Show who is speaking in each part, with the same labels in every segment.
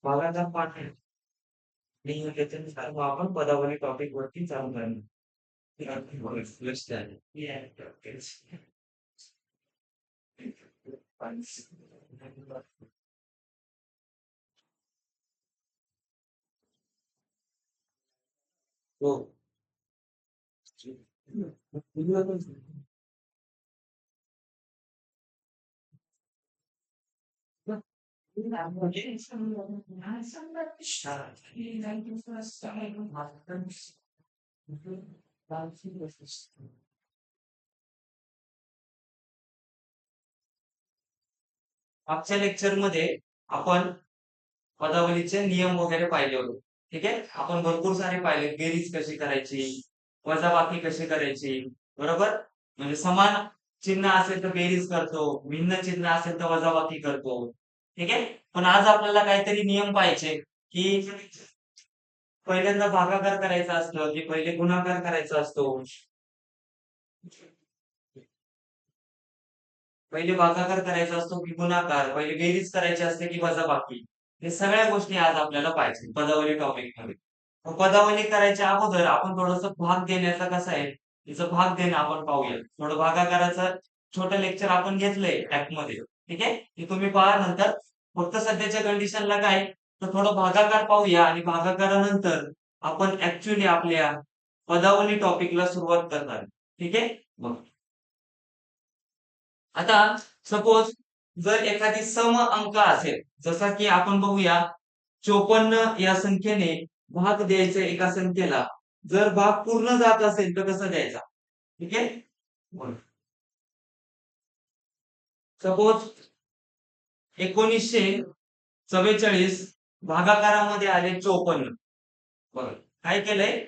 Speaker 1: भागाचा पाठ आणि त्याच्यानुसार मग आपण पदावली टॉपिक वरती चालू करणार. Yeah, okay. हो. मागच्या लेक्चर मध्ये आपण पदावलीचे नियम वगैरे पाहिले होते. ठीक आहे. आपण भरपूर सारे पाहिले. बेरीज कशी करायची, वजाबाकी कशी करायची, बरोबर. म्हणजे समान चिन्ह असेल तर बेरीज करतो, भिन्न चिन्ह असेल तर वजाबाकी करतो. ठीक आहे. पण आज आपल्याला काहीतरी नियम पाहिजे की पहिल्यांदा भागाकार करायचा असतो की पहिले गुणाकार करायचा असतो. पहिले भागाकार करायचा असतो की गुणाकार, पहिले बेरीज करायची असते की वजाबाकी. हे सगळ्या गोष्टी आज आपल्याला पाहिजे पदावली टॉपिक मध्ये. मग पदावली करायच्या अगोदर आपण थोडंसं भाग देण्याचा कसं आहे, तिचं भाग देणं आपण पाहूया. थोडं भागाकाराचं छोटं लेक्चर आपण घेतलंय ऍप मध्ये. ठीक आहे. ते तुम्ही पहा नंतर. फक्त सध्याच्या कंडिशनला काय, तर थोडं भागाकार पाहूया आणि भागाकारानंतर आपण ऍक्च्युली आपल्या पदावली टॉपिकला सुरुवात करणार. ठीक आहे. मग आता सपोज जर एखादी सम अंक असेल, जसा की आपण बघूया 54 या संख्येने भाग द्यायचा एका संख्येला. जर भाग पूर्ण जात असेल तर कसा द्यायचा? ठीक आहे. सपोज 1944 भागाकारामध्ये आले 54. बघा काय केलंय,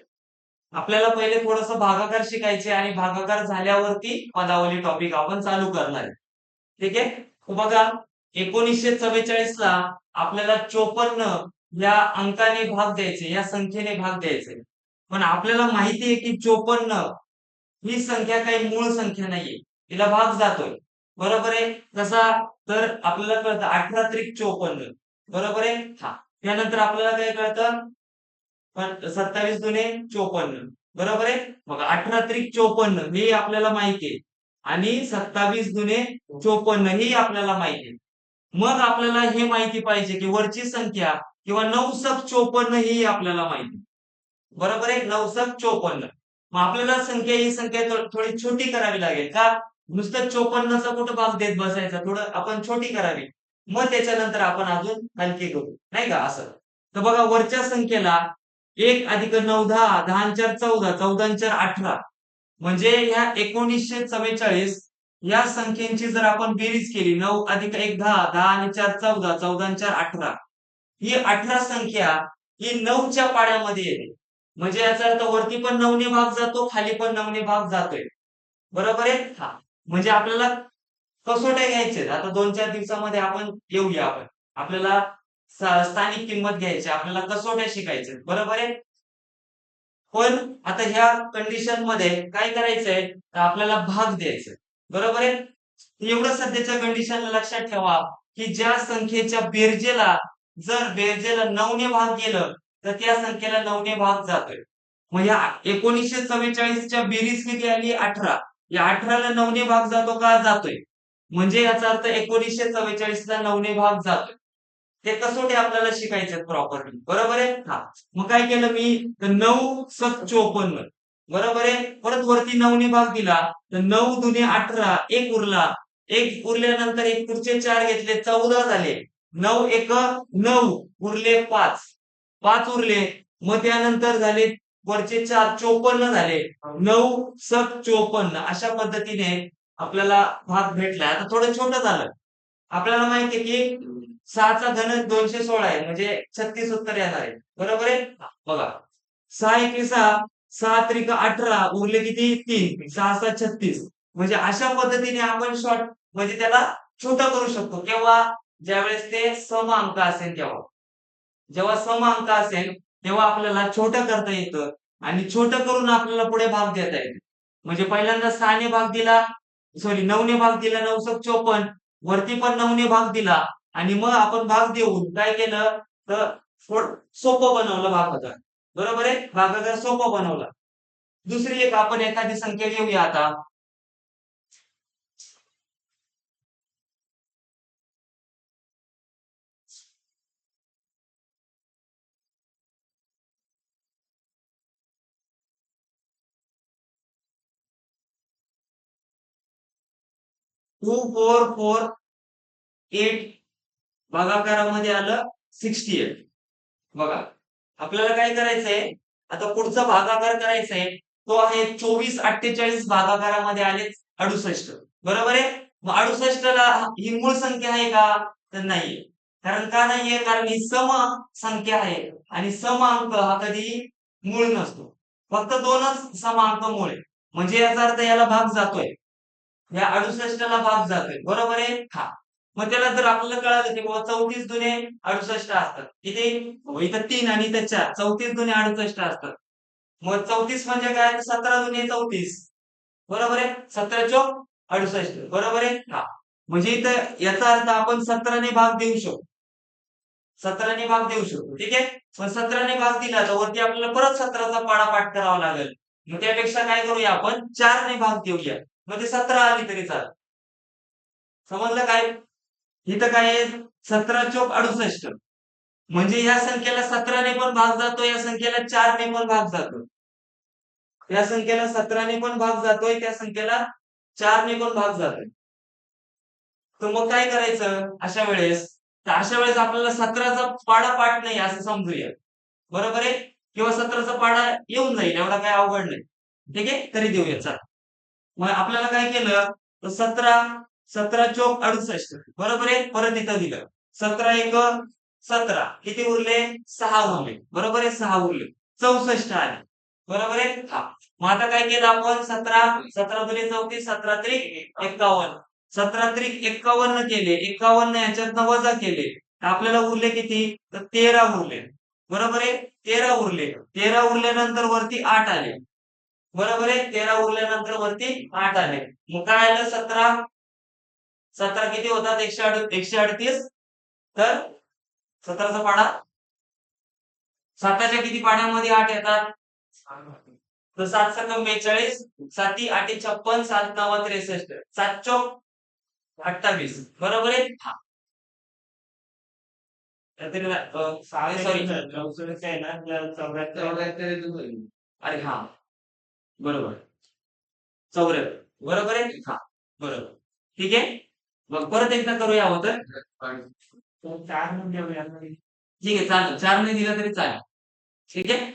Speaker 1: आपल्याला पहिले थोडंसं भागाकार शिकायचे आणि भागाकार झाल्यावरती पदावली टॉपिक आपण चालू करणार आहे. ठीक आहे. तर बघा 1944 ला आपल्याला 54 या अंकाने भाग द्यायचे, या संख्येने भाग द्यायचे. पण आपल्याला माहिती आहे की 54 ही संख्या काही मूळ संख्या नाहीये, तिला भाग जातोय. बरोबर आहे. कसा, तर आपल्याला कळतं 18 त्रिक 54. बरोबर आहे. हा. त्यानंतर आपल्याला काय कळतं, पण 27 दुने 54. बरोबर आहे. मग 18 त्रिक 54 हे आपल्याला माहिती आहे आणि 27 दुने 54 ही आपल्याला माहिती आहे. मग आपल्याला हे माहिती पाहिजे की वरची संख्या किंवा 9 स 54 ही आपल्याला माहिती. बरोबर आहे. 9 स 54. मग आपल्याला संख्या ही संख्या थोडी छोटी करावी लागेल का, नुसतं 54चा कुठं भाग देत बसायचा, थोडं आपण छोटी करावी. मग त्याच्यानंतर आपण अजून हलकी करू, नाही का असं. तर बघा वरच्या संख्येला 1+9 10, 10 4 14, 14 4 18. म्हणजे ह्या 1944 या संख्येची जर आपण बेरीज केली, 9+1 10, 10 आणि 4 14, 14 आणि 4 18, ही 18 संख्या ही 9च्या पाड्यामध्ये येते. म्हणजे याचा अर्थ वरती पण 9ने भाग जातो, खाली पण 9ने भाग जातोय. बरोबर आहे. हा. म्हणजे आपल्याला कसोट्या घ्यायच्या. आता 2-4 दिवसामध्ये आपण येऊया आपण. आपल्याला स्थानिक किंमत घ्यायची, आपल्याला कसोट्या शिकायच्या. बरोबर आहे. पण आता ह्या कंडिशन मध्ये काय करायचंय, तर आपल्याला भाग द्यायचा. बरोबर आहे. एवढं सध्याच्या कंडिशनला लक्षात ठेवा की ज्या संख्येच्या बेरजेला, जर बेरजेला 9ने भाग गेलं तर त्या संख्येला 9ने भाग जातोय. मग या 1944च्या बेरीज किती आली? 18. या 18ला 9ने भाग जातो का? जातोय. म्हणजे याचा अर्थ 1944ला 9ने भाग जातोय. ते कसोटी आपल्याला शिकायचे प्रॉपरली. बरोबर आहे. हा. मग काय केलं मी, तर 9 स 54. बरोबर आहे. परत वरती 9ने भाग दिला तर 9 दुने 18, एक उरला. एक उरल्यानंतर एक पुढचे 4 घेतले, 14 झाले. 9 9 उरले 5. 5 उरले. मग त्यानंतर झाले वरचे 4, 54 झाले. 9 स 54 अशा पद्धतीने आपल्याला भाग भेटला. आता थोडं छोटं झालं. आपल्याला माहितीये की 6चा घन 216 आहे, म्हणजे 36 उत्तर येणार आहे. बरोबर आहे. बघा 6 × 6 6 × 3 = 18, उरले किती? 3. 6 × 6 = 36. म्हणजे अशा पद्धतीने आपण शॉर्ट म्हणजे त्याला छोटं करू शकतो. केव्हा? ज्यावेळेस ते सम अंक असेल तेव्हा. जेव्हा सम अंक असेल तेव्हा आपल्याला छोटं करता येतं आणि छोटं करून आपल्याला पुढे भाग देता येते. म्हणजे पहिल्यांदा 6ने भाग दिला, सॉरी 9ने भाग दिला, 9 स 54. वरती पण 9ने भाग दिला. आणि मग आपण भाग देऊन काय केलं तर सोपं बनवलं भागाकार. बरोबर आहे, भागाकार सोपं बनवला. दुसरी एक आपण एखादी संख्या घेऊया आता. 2448 भागाकारामध्ये आलं 68. बघा, आपल्याला काय करायचंय आता पुढचा भागाकार करायचा आहे, तो आहे 2448 भागाकारामध्ये आले 68. बरोबर आहे. मग 68 ला ही मूळ संख्या आहे का तर नाहीये. कारण का नाहीये, कारण ही सम संख्या आहे आणि सम अंक हा कधी मूळ नसतो. फक्त दोनच सम अंक मूळ आहे. म्हणजे याचा अर्थ याला भाग जातोय, या 68 ला भाग जातोय. बरोबर आहे. हा, मग त्याला जर आपल्याला कळालं की बाबा 34 दुने 68 असतात. किती? इथं 3 आणि इथं 4, 34 दुने 68 असतात. मग 34 म्हणजे काय? 17 दुने 34. बरोबर आहे. 17 चोक 68. बरोबर आहे. हा, म्हणजे इथं याचा अर्थ आपण 17 ने भाग देऊ शकतो. 17 ने भाग देऊ शकतो. ठीक आहे. पण 17 ने भाग दिला तर वरती आपल्याला परत 17चा पाडा पाठ करावा लागेल. मग त्यापेक्षा काय करूया आपण 4 ने भाग देऊया. मग ते 17 आली तरी चालेल. समजलं काय? इथं काय आहे 17 चोक 68. म्हणजे या संख्येला 17 ने पण भाग जातो, या संख्येला 4 ने पण भाग जातो. या संख्येला 17 ने पण भाग जातोय, त्या संख्येला 4 ने पण भाग जातोय. तर मग काय करायचं अशा वेळेस? तर अशा वेळेस आपल्याला 17चा पाढा पाठ नाही असं समजूया. बरोबर आहे. किंवा 17चा पाढा येऊन जाईल, एवढा काही अवघड नाही. ठीक आहे, तरी देऊया. चला, मग आपल्याला काय केलं तर 17 चोक 68. बरोबर आहे. परत इथं दिलं 17 एक 17. किती उरले? 6 उरले. बरोबर आहे. 6 उरले. 64 आले. बरोबर आहे. हा, मग आता काय केलं आपण 17 दुने 34, 17 त्रिक 51. 17 त्रिक 51 केले. 51 याच्यातनं वजा केले तर आपल्याला उरले किती तर 13 उरले. बरोबर आहे. 13 उरले. 13 उरल्यानंतर वरती 8 आले. बरोबर आहे. 13 उरल्यानंतर वरती 8 आले. मग काय आलं 17 किती होतात? 138. तर 17चा पाढा 7च्या किती पाढ्यामध्ये 8 येतात? तर 7 7 42, 7 8 56, 7 9 63, 7 चोक 28. बरोबर आहे. हा, सॉरी, अरे हा, बरोबर 74. बरोबर आहे. हा, बरोबर. ठीक आहे. मग परत एकदा करूया अगोदर. ठीक आहे, चालेल. 4 नाही दिला तरी चालेल. ठीक आहे.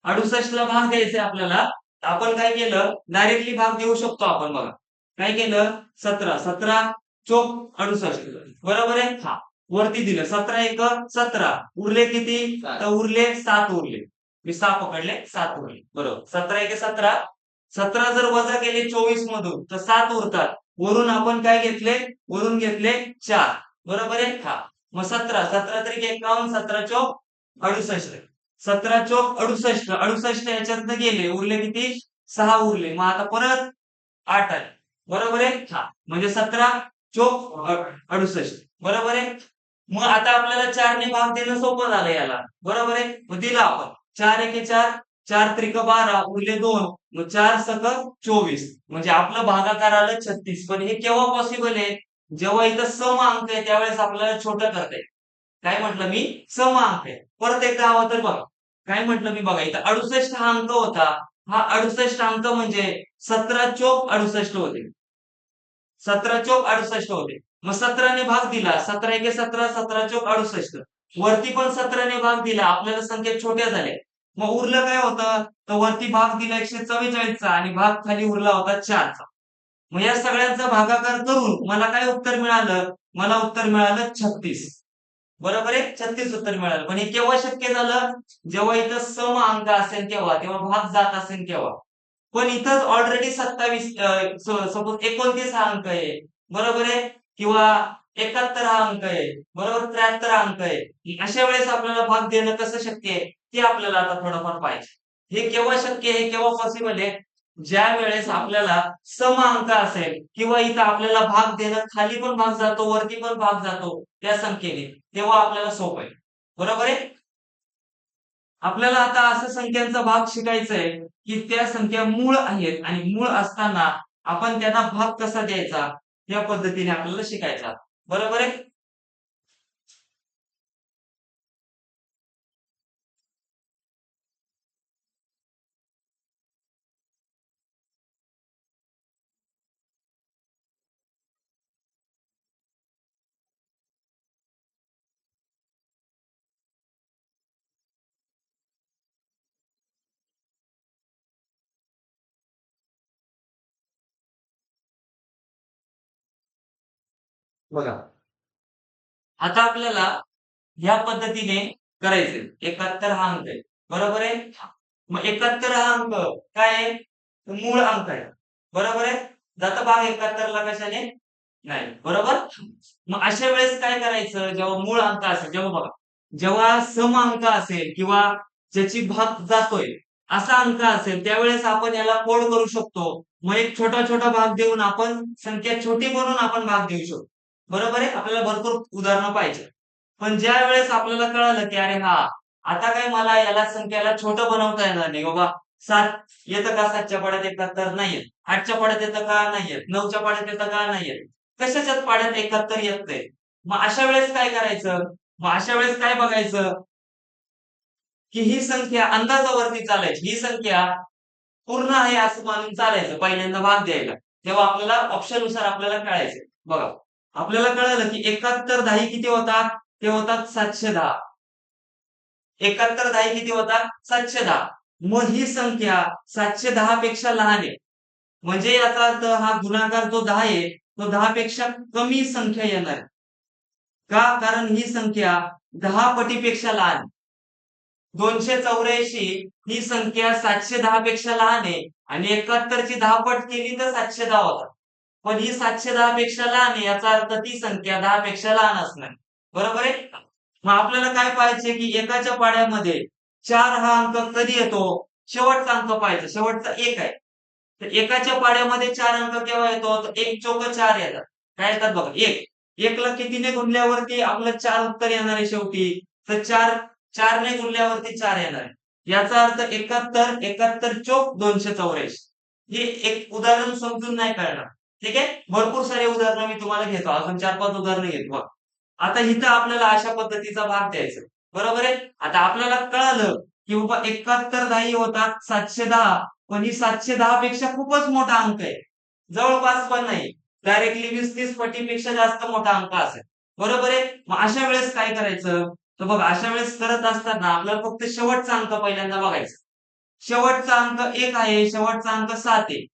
Speaker 1: 68 ला भाग द्यायचा आहे आपल्याला. आपण काय केलं डायरेक्टली भाग देऊ शकतो आपण. बघा काय केलं 17 चोक 68. बरोबर आहे. हा, वरती दिलं 17 एक 17. उरले किती तर उरले 7 उरले. मी 6 पकडले, 7 उरले. बरोबर. 17 एक 17. 17 जर वजा केले 24 मधून तर 7 उरतात. वरून आपण काय घेतले? वरून घेतले 4. बरोबर आहे. हा, मग 17 तरी 51, 17 चोक 68. 17 चोक 68. 68 याच्यातनं गेले, उरले किती? 6 उरले. मग आता परत 8 आले. बरोबर आहे. हा, म्हणजे 17 चोक 68. बरोबर आहे. मग आता आपल्याला 4 ने भाग देणं सोपं झालं याला. बरोबर आहे. मग दिला आपण 4 एके 4, 4 त्रिक 12, उरले 2. मग 4 सक 24. म्हणजे आपलं भागाकार आलं 36. पण हे केव्हा पॉसिबल आहे? जेव्हा इथं सम अंक आहे त्यावेळेस आपल्याला छोटं करता येईल. काय म्हटलं मी? सम अंक आहे. परत एकदा हवं तर बघा काय म्हटलं मी. बघा इथं 68 हा अंक होता. हा 68 अंक म्हणजे 17 चोक 68 होते. 17 चोक 68 होते. मग 17 ने भाग दिला. 17 एके 17, 17 चोक 68. वरती पण 17 ने भाग दिला. आपल्याला संख्या छोट्या झाल्या. मग उरलं काय होतं तर वरती भाग दिला 144 चा आणि भाग खाली उरला होता 4 चा. मग या सगळ्यांचा भागाकार करून मला काय उत्तर मिळालं? मला उत्तर मिळालं 36. बरोबर आहे. 36 उत्तर मिळालं. पण हे केव्हा शक्य झालं? जेव्हा इथं सम अंक असेल तेव्हा, तेव्हा भाग जात असेल तेव्हा. पण इथं ऑलरेडी 27 सपोज 29 हा अंक आहे. बरोबर आहे. किंवा 71 हा अंक आहे. बरोबर, 73 हा अंक आहे. अशा वेळेस आपल्याला भाग देणं कसं शक्य आहे ते आपल्याला आता थोडंफार पाहिजे. हे केव्हा शक्य आहे? केव्हा पॉसिबल आहे? ज्या वेळेस आपल्याला सम अंक असेल किंवा इथं आपल्याला भाग देणं, खाली पण भाग जातो वरती पण भाग जातो त्या संख्येने, तेव्हा आपल्याला सोपं आहे. बरोबर आहे. आपल्याला आता असं संख्यांचा भाग शिकायचा आहे की त्या संख्या मूळ आहेत आणि मूळ असताना आपण त्यांना भाग कसा द्यायचा या पद्धतीने आपल्याला शिकायचा. बरोबर आहे. बघा, आता आपल्याला ह्या पद्धतीने करायचे. 71 हा अंक आहे. बरोबर आहे. मग 71 हा अंक काय आहे? तो मूळ अंक आहे. बरोबर आहे. जातं भाग 71 ला कशाने? नाही. बरोबर. मग अशा वेळेस काय करायचं, जेव्हा मूळ अंक असेल, जेव्हा बघा, जेव्हा सम अंक असेल किंवा ज्याची भाग जातोय असा अंक असेल, त्यावेळेस आपण याला फोड करू शकतो. मग एक छोटा छोटा भाग देऊन आपण संख्या छोटी बनवून आपण भाग देऊ शकतो. बरोबर आहे. आपल्याला भरपूर उदाहरणं पाहिजे. पण ज्या वेळेस आपल्याला कळालं की अरे हा, आता काय मला याला संख्याला छोटं बनवता येणार नाही बाबा. 7 येतं का 7च्या पाड्यात 71 नाही येत. 8च्या पाड्यात येतं का नाही येत. 9च्या पाड्यात येतं का नाही येत. कशाच्याच पाड्यात 71 येत नाही. मग अशा वेळेस काय करायचं? मग अशा वेळेस काय बघायचं की ही संख्या अंदाजावरती चालायची. ही संख्या पूर्ण आहे असं मानून चालायचं पहिल्यांदा भाग द्यायला. तेव्हा आपल्याला ऑप्शननुसार आपल्याला कळायचं. बघा, आपल्याला कळालं की 71 दाही किती होतात? ते होतात 710. 71 दाही किती होतात? 710. मग ही संख्या 710 पेक्षा लहान आहे. म्हणजे याचा अर्थ हा गुणाकार जो 10 आहे, तो 10 पेक्षा कमी संख्या येणार आहे. का? कारण ही संख्या 10 पटीपेक्षा लहान आहे. 284 ही संख्या 710 पेक्षा लहान आहे आणि 71 ची 10 पट केली तर 710 होतात. पण ही 710 पेक्षा लहान आहे, याचा अर्थ ती संख्या 10 पेक्षा लहान असणार. बरोबर आहे. मग आपल्याला काय पाहायचे की एकाच्या पाड्यामध्ये 4 हा अंक कधी येतो? शेवटचा अंक पाहायचा. शेवटचा 1 आहे. तर एकाच्या पाड्यामध्ये 4 अंक केव्हा येतो? तर 1 चौक 4 येतात. काय येतात बघा, 1. 1 ला कितीने गुणल्यावरती आपलं 4 उत्तर येणार आहे शेवटी. तर 4 ने गुणल्यावरती 4 येणार आहे. याचा अर्थ 71, 71 चोक 284. हे एक उदाहरण समजून नाही कळणार. ठीक आहे. भरपूर सारे उदाहरणं मी तुम्हाला घेतो. अजून 4-5 उदाहरणं घेतो बघा. आता इथं आपल्याला अशा पद्धतीचा भाग द्यायचा. बरोबर आहे. आता आपल्याला कळालं की बाबा 71 दाही होतात 710, पण ही 710 पेक्षा खूपच मोठा अंक आहे. जवळपास पण नाही. डायरेक्टली 20-30 पटीपेक्षा जास्त मोठा अंक असेल. बरोबर आहे. मग अशा वेळेस काय करायचं? तर बघा, अशा वेळेस करत असताना आपल्याला फक्त शेवटचा अंक पहिल्यांदा बघायचा. शेवटचा अंक 1 आहे, शेवटचा अंक 7 आहे.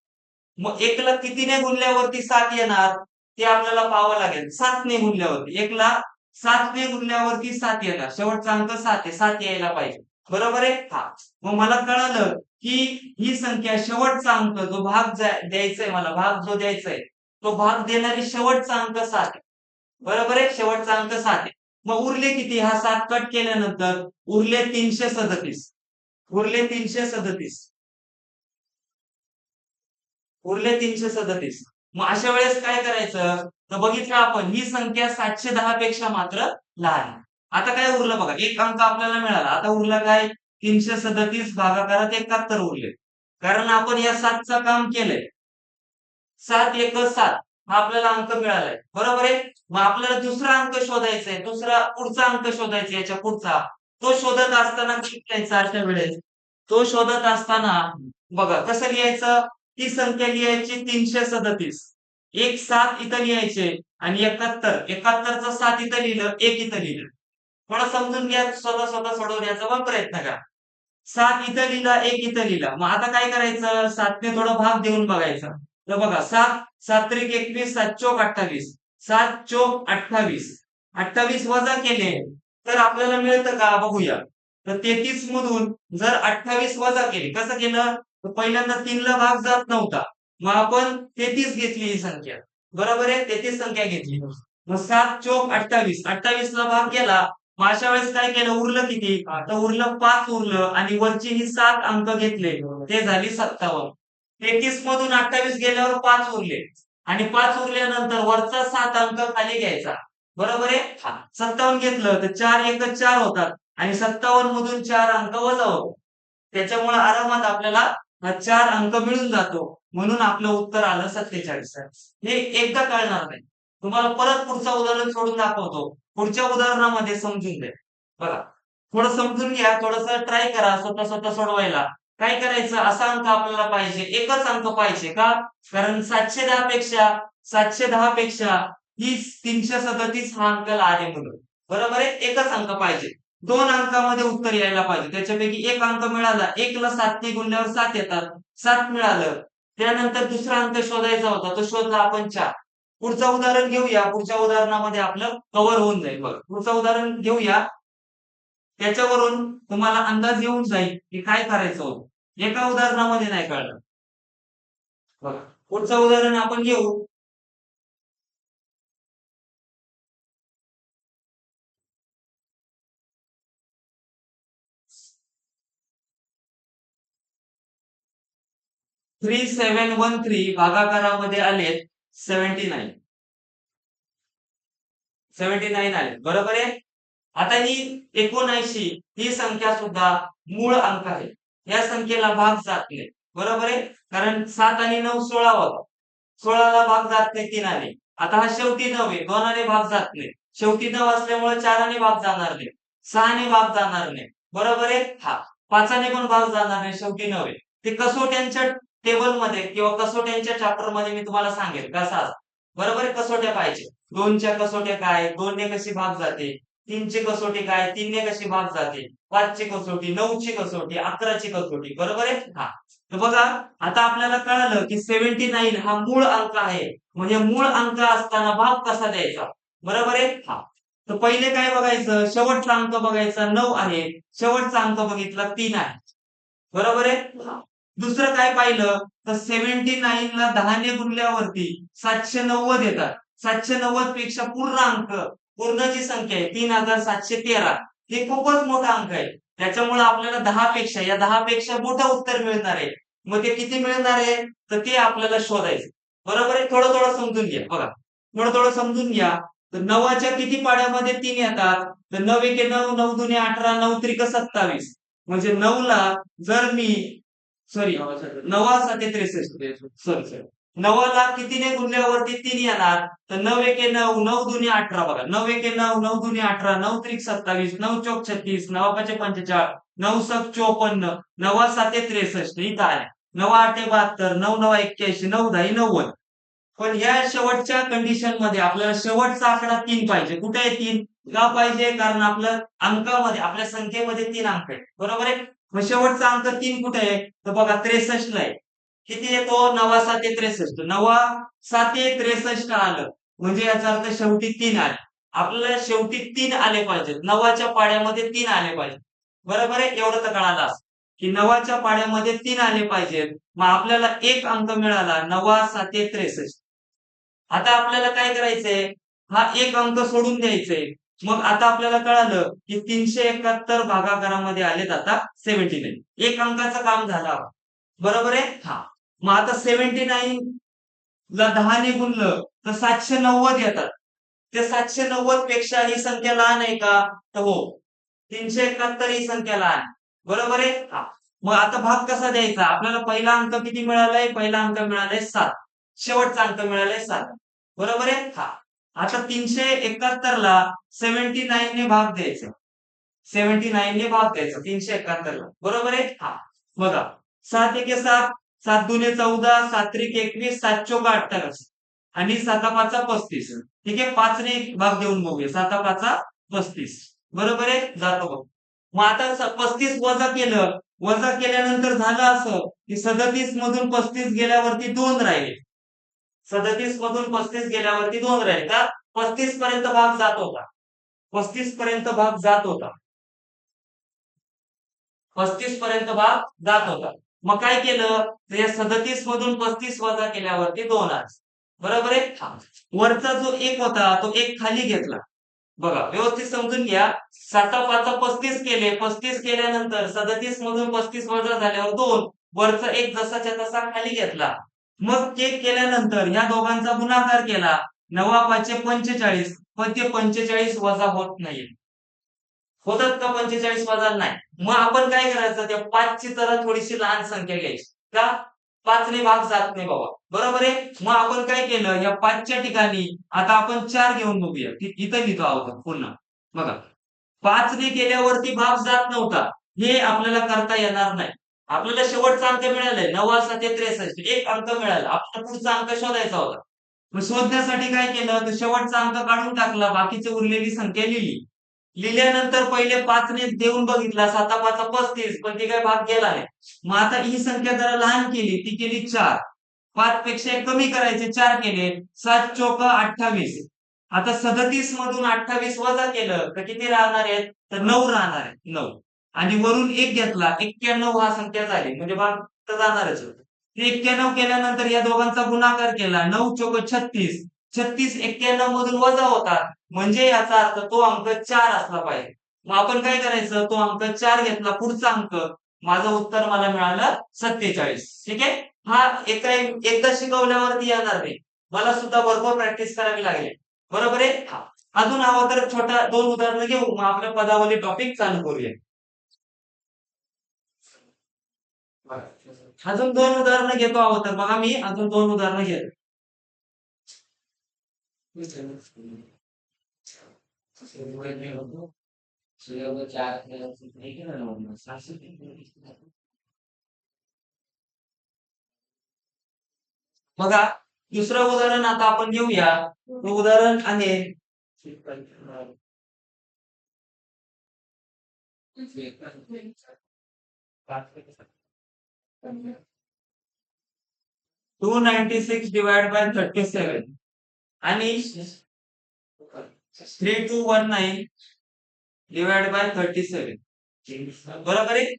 Speaker 1: मग 1 ला कितीने गुणल्यावरती 7 येणार? ते आपल्याला पाहावं लागेल. 7 ने गुणल्यावरती. 1 ला 7 ने गुणल्यावरती 7 येणार. शेवटचा अंक 7 आहे. 7 यायला पाहिजे. बरोबर आहे? हां. मग मला कळालं की ही संख्या शेवटचा अंक जो भाग द्यायचा मला, भाग जो द्यायचा तो भाग देणारी शेवटचा अंक 7 आहे. बरोबर आहे. शेवटचा अंक 7 आहे. मग उरले किती? हा 7 कट केल्यानंतर उरले 337. उरले 337. उरले 337. मग अशा वेळेस काय करायचं? तर बघितलं आपण ही संख्या 710 पेक्षा मात्र लहान आहे. आता काय उरलं बघा, एक अंक आपल्याला मिळाला. आता उरला काय? 337 भागाकारात 71 उरले. कारण आपण या 7चं काम केलंय. 7 एक 7 हा आपल्याला अंक मिळालाय. बरोबर आहे. मग आपल्याला दुसरा अंक शोधायचा आहे. दुसरा पुढचा अंक शोधायचा याच्या पुढचा. तो शोधत असताना काय करायचं अशा वेळेस? तो शोधत असताना बघा कसं लिहायचं? ती संख्या लिहायची 337. एक 7 इथं लिहायचे आणि 71. 71चं 7 इथं लिहिलं, 1 इथं लिहिलं. थोडं समजून घ्या, स्वतः सोडवण्याचा पण प्रयत्न करा. 7 इथं लिहिला, 1 इथं लिहिला. मग आता काय करायचं? 7 ने थोडा भाग देऊन बघायचा. तर बघा 7, 7 त्रिक 21, 7 चोक 28. 7 चोक 28. 28 वजा केले तर आपल्याला मिळतं का? बघूया. तर 33 मधून जर 28 वजा केले, कसं केलं? तर पहिल्यांदा 3 ला भाग जात नव्हता. मग आपण 33 घेतली ही संख्या. बरोबर आहे. 33 संख्या घेतली. मग 7 चोक 28. 28 ला भाग गेला. मग अशा वेळेस काय केलं? उरलं किती? तर उरलं 5 उरलं आणि वरची ही 7 अंक घेतले. ते झाली 57. 33 मधून 28 गेल्यावर 5 उरले आणि 5 उरल्यानंतर वरचा 7 अंक खाली घ्यायचा. बरोबर आहे. 57 घेतलं तर 4 एक 4 होतात आणि 57 मधून 4 अंक वजा होतो. त्याच्यामुळे आरामात आपल्याला हा 4 अंक मिळून जातो. म्हणून आपलं उत्तर आलं 47. हे एकदा कळणार नाही. तुम्हाला परत पुढचं उदाहरण सोडून दाखवतो. पुढच्या उदाहरणामध्ये समजून घ्या. बघा, थोडं समजून घ्या, थोडंसं ट्राय करा स्वतः स्वतः सोडवायला. काय करायचं, असा अंक आपल्याला पाहिजे, एकच अंक पाहिजे का? कारण 710 पेक्षा 710 पेक्षा ही 337 हा अंक लहान आहे म्हणून. बरोबर आहे. एकच अंक पाहिजे. 2 अंकामध्ये उत्तर यायला पाहिजे. त्याच्यापैकी एक अंक मिळाला. 1 ला 7 ने गुणल्यावर 7 येतात. 7 मिळालं. त्यानंतर दुसरा अंक शोधायचा होता. तो शोधला आपण 4. पुढचं उदाहरण घेऊया. पुढच्या उदाहरणामध्ये आपलं कव्हर होऊन जाईल. बघा, पुढचं उदाहरण घेऊया. त्याच्यावरून तुम्हाला अंदाज येऊन जाईल की काय करायचं होतं. एका उदाहरणामध्ये नाही कळलं. बघा, पुढचं उदाहरण आपण घेऊ. 3713 भागाकारामध्ये आलेत 79. 79 आले. बरोबर आहे. आता ही 79 ही संख्या सुद्धा मूळ अंक आहे. या संख्येला भाग जात नाही. बरोबर आहे. कारण 7 आणि 9 16 होता. 16ला भाग जात नाही 3 ने. आता हा शेवटी 9 आहे. 2 ने भाग जात नाही. शेवटी 9 असल्यामुळे 4 ने भाग जाणार नाही. 6 ने भाग जाणार नाही. बरोबर आहे. 5 ने पण भाग जाणार नाही. शेवटी 9 आहे. ते कसोट्यांच्या टेबलमध्ये किंवा कसोट्यांच्या चॅप्टरमध्ये मी तुम्हाला सांगेल कसा असतो. बरोबर आहे. कसोट्या पाहिजे. 2च्या कसोट्या काय, 2 ने कशी भाग जाते, 3ची कसोटी काय, 3 ने कशी भाग जाते, 5ची कसोटी, 9ची कसोटी, 11ची कसोटी. बरोबर आहे. तर बघा, आता आपल्याला कळालं की 79 हा मूळ अंक आहे. म्हणजे मूळ अंक असताना भाग कसा द्यायचा. बरोबर आहे. तर पहिले काय बघायचं, शेवटचा अंक बघायचा 9 आहे. शेवटचा अंक बघितला 3 आहे. बरोबर आहे. दुसरं काय पाहिलं तर 79 ला 10 ने गुणल्यावरती 790 येतात. 790 पेक्षा पूर्ण अंक, पूर्ण जी संख्या आहे 3713, हे खूपच मोठा अंक आहे. त्याच्यामुळे आपल्याला 10 पेक्षा, या 10 पेक्षा मोठं उत्तर मिळणार आहे. मग ते किती मिळणार आहे तर ते आपल्याला शोधायचं. बरोबर आहे. थोडं थोडं समजून घ्या. बघा, थोडं थोडं समजून घ्या. तर 9च्या किती पाड्यामध्ये 3 येतात तर 9 एके 9, 9 दुने 18, 9 त्रिक 27. म्हणजे 9 ला जर मी सॉरी 9 63, सॉरी 9ला कितीने गुणल्यावरती 3 येणार तर 9 एके 9, 9 दुने 18. बघा, 9 एके 9, 9 दुने 18, 9 त्रिक 27, 9 चौक 36, 9 पाचे 45, 9 सक 54, 9 साते 63. इथं आहे 9 आठे 72, 9 9 81, 9 10 90. पण या शेवटच्या कंडिशन मध्ये आपल्याला शेवटचा आकडा 3 पाहिजे. कुठे आहे 3? का पाहिजे? कारण आपल्या अंकामध्ये, आपल्या संख्येमध्ये 3 अंक आहेत. बरोबर आहे. मग शेवटचा अंक 3 कुठे आहे तर बघा 63 ला आहे. किती येतो? 9 साते 63. 9 साते 63 आलं म्हणजे याचा अर्थ शेवटी 3 आले. आपल्याला शेवटी 3 आले पाहिजेत. 9च्या पाड्यामध्ये 3 आले पाहिजेत. बरोबर आहे. एवढं तर कळालं असं की 9च्या पाड्यामध्ये 3 आले पाहिजेत. मग आपल्याला एक अंक मिळाला 9 साते 63. आता आपल्याला काय करायचंय, हा एक अंक सोडून द्यायचंय. मग आता आपल्याला कळालं की 371 भागाकारामध्ये आलेत आता 79. एक अंकाचं काम झालं. बरोबर आहे. मग आता 79 ला 10 ने गुणलं तर 790 येतात. ते 790 पेक्षा ही संख्या लहान आहे का तर हो. 371 ही संख्या लहान आहे. बरोबर आहे. मग आता भाग कसा द्यायचा, आपल्याला पहिला अंक किती मिळालाय, पहिला अंक मिळालाय 7. शेवटचा अंक मिळालाय 7. बरोबर आहे. आता 371 ला 79 ने भाग द्यायचा. 79 ने भाग द्यायचा 371 ला. बरोबर आहे. बघा, 7 एके 7, 7 दुने 14, 7 त्रिक 21, 7 चौक 28 आणि 7 पाचा 35. ठीक आहे. 5 ने भाग देऊन बघूया. 7 पाचा 35. बरोबर आहे. जातो बघ. मग आता 35 वजा केलं. वजा केल्यानंतर झालं असं की 37 मधून 35 गेल्यावरती 2 राहिले. 37 मधून 35 गेल्यावरती 2 राहिले का? 35 पर्यंत भाग जात होता. 35 पर्यंत भाग जात होता. 35 पर्यंत भाग जात होता. मग काय केलं तर या 37 मधून 35 वजा केल्यावरती 2 आले. बरोबर आहे. वरचा जो 1 होता तो 1 खाली घेतला. बघा, व्यवस्थित समजून घ्या. 7 5 35 केले. 35 केल्यानंतर 37 मधून 35 वजा झाल्यावर 2. वरचं एक जसाच्या तसा खाली घेतला. मग चेक केल्यानंतर ह्या दोघांचा गुणाकार केला. 9×5=45, पण ते 45 वजा होत नाही. होतात का 45 वजा? नाही. मग आपण काय करायचं, त्या 5 ची जरा थोडीशी लहान संख्या घ्यायची. का? 5 ने भाग जात नाही बाबा. बरोबर आहे? मग आपण काय केलं, या 5 च्या ठिकाणी आता आपण 4 घेऊन बघूया. इथं लिहितो आहोत पुन्हा. बघा, 5 ने केल्यावरती भाग जात नव्हता. हे आपल्याला करता येणार नाही. आपल्याला शेवटचा अंक मिळालाय 9×7=63. एक अंक मिळाला. आपल्याला पुढचा अंक शोधायचा होता. मग शोधण्यासाठी काय केलं, तर शेवटचा अंक काढून टाकला, बाकीची उरलेली संख्या लिहिली. लिहिल्यानंतर पहिले 5 ने देऊन बघितला, 7×5=35, पण ती काही भाग गेला नाही. मग आता ही संख्या जरा लहान केली, ती केली 4. 5 पेक्षा कमी करायचे, 4 केले. 7×4=28. आता 37 मधून 28 वजा केलं तर किती राहणार आहेत, तर 9 राहणार आहेत. 9 आणि वरून 1 घेतला, 91 हा संख्या झाली, म्हणजे भाग तर जाणारच होतं. ते 91 केल्यानंतर या दोघांचा गुणाकार केला. 9×4=36. 36 91 मधून वजा होतात, म्हणजे याचा अर्थ तो अंक 4 असला पाहिजे. मग आपण काय करायचं, तो अंक 4 घेतला, पुढचा अंक. माझं उत्तर मला मिळालं 47. ठीक आहे. हा एकदा शिकवल्यावरती येणार नाही, मला सुद्धा भरपूर प्रॅक्टिस करावी लागेल. बरोबर आहे. अजून हवं तर छोटा 2 उदाहरणं घेऊ, मग आपल्या पदावली टॉपिक चालू करूया. अजून 2 उदाहरणं घेतो आहोत तर बघा, मी अजून 2 उदाहरणं घेतो. बघा, दुसरं उदाहरण आता आपण घेऊया. ते उदाहरण आहे 296/37 आणि 3219/37. बरोबर आहे.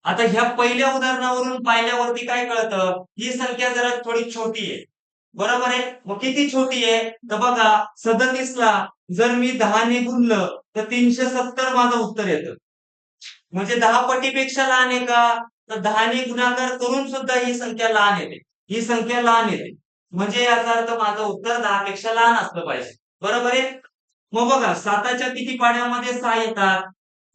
Speaker 1: आता ह्या पहिल्या उदाहरणावरून पाहिल्यावरती काय कळतं, ही संख्या जरा थोडी छोटी आहे. बरोबर आहे. मग किती छोटी आहे, तर बघा 37 ला जर मी 10 ने गुणलं तर 370 माझं उत्तर येतं. म्हणजे 10 पटीपेक्षा लहान आहे का, तर 10 ने गुणाकार करून सुद्धा ही संख्या लहान येते. ही संख्या लहान येते, म्हणजे याचा अर्थ माझं उत्तर 10 पेक्षा लहान असलं पाहिजे. बरोबर आहे. मग बघा, 7च्या किती पाड्यामध्ये 6 येतात,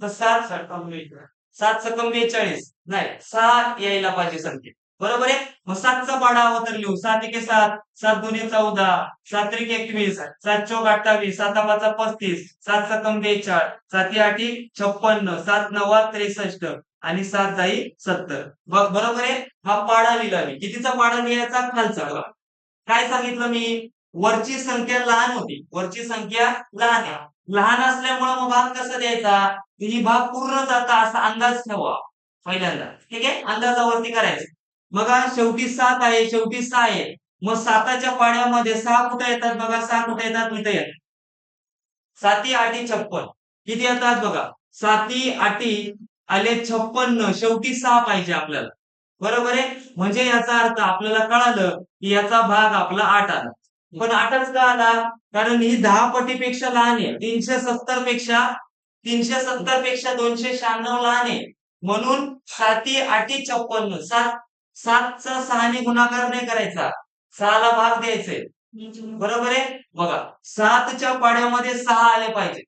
Speaker 1: तर 7×7=42. नाही, 6 यायला पाहिजे संख्येत. बरोबर आहे. मग 7चा पाडा हवा तर लिहू. 7×1=7, 7×2=14, 7×3=21, 7×4=28, 7×5=35, 7×6=42, 7×8=56, 7×9=63 आणि 7×10=70. बरोबर आहे. हा पाडा लिहिला मी. कितीचा पाडा लिहायचा, खालचा. बघा, काय सांगितलं मी, वरची संख्या लहान होती, वरची संख्या लहान आहे. लहान असल्यामुळे मग भाग कसा द्यायचा, ही भाग पूर्ण जाता असा अंदाज ठेवा पहिल्यांदा. ठीक आहे, अंदाजावरती करायचं. बघा, शेवटी 7 आहे, शेवटी 6 आहे. मग 7च्या पाड्यामध्ये 6 कुठे येतात, बघा 6 कुठे येतात, इथे येतात. 7×8=56. किती येतात बघा, 7×8 आले 56. शेवटी 6 पाहिजे आपल्याला. बरोबर आहे. म्हणजे याचा अर्थ आपल्याला कळालं की याचा भाग आपला 8 आला. पण 8च का आला, कारण ही 10 पटीपेक्षा लहान आहे. 370 पेक्षा 296 लहान आहे. म्हणून 7×8=56. 7चा 6 ने गुणाकार नाही करायचा, 6 ला भाग द्यायचे. बरोबर आहे. बघा, 7च्या पाड्यामध्ये 6 आले पाहिजे.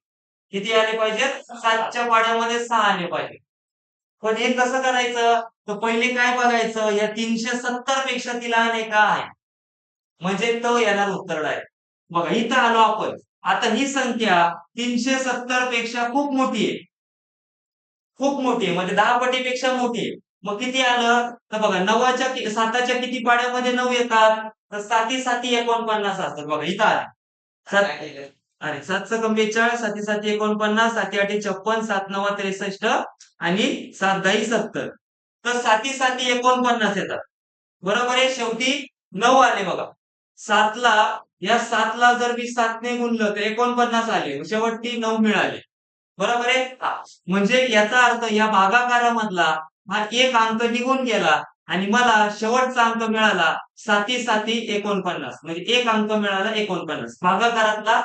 Speaker 1: किती आले पाहिजेत, 7च्या पाड्यामध्ये 6 आले पाहिजे. पण हे कसं करायचं, तर पहिले काय बघायचं, या 370 पेक्षा ती लहान आहे का आहे, म्हणजे तो येणार उत्तर डायरेक्ट. बघा, इथं आलो आपण. आता ही संख्या 370 पेक्षा खूप मोठी आहे, खूप मोठी आहे, म्हणजे 10 पटीपेक्षा मोठी आहे. मग किती आलं, तर बघा 7च्या किती पाड्यामध्ये 9 येतात, तर 7×7=49 असतात. बघा, इथं आले. अरे 7×42, 7×7=49, 7×8=56, 7×9=63 आणि 7×10=70. तर 7×7=49 येतात. बरोबर आहे. शेवटी 9 आले बघा. 7ला जर मी 7 ने गुणलं तर 49 आले. शेवटी 9 मिळाले. बरोबर आहे. म्हणजे याचा अर्थ या भागाकारामधला हा एक अंक निघून गेला आणि मला शेवटचा अंक मिळाला 7×7=49. म्हणजे एक अंक मिळाला 49. भागाकारातला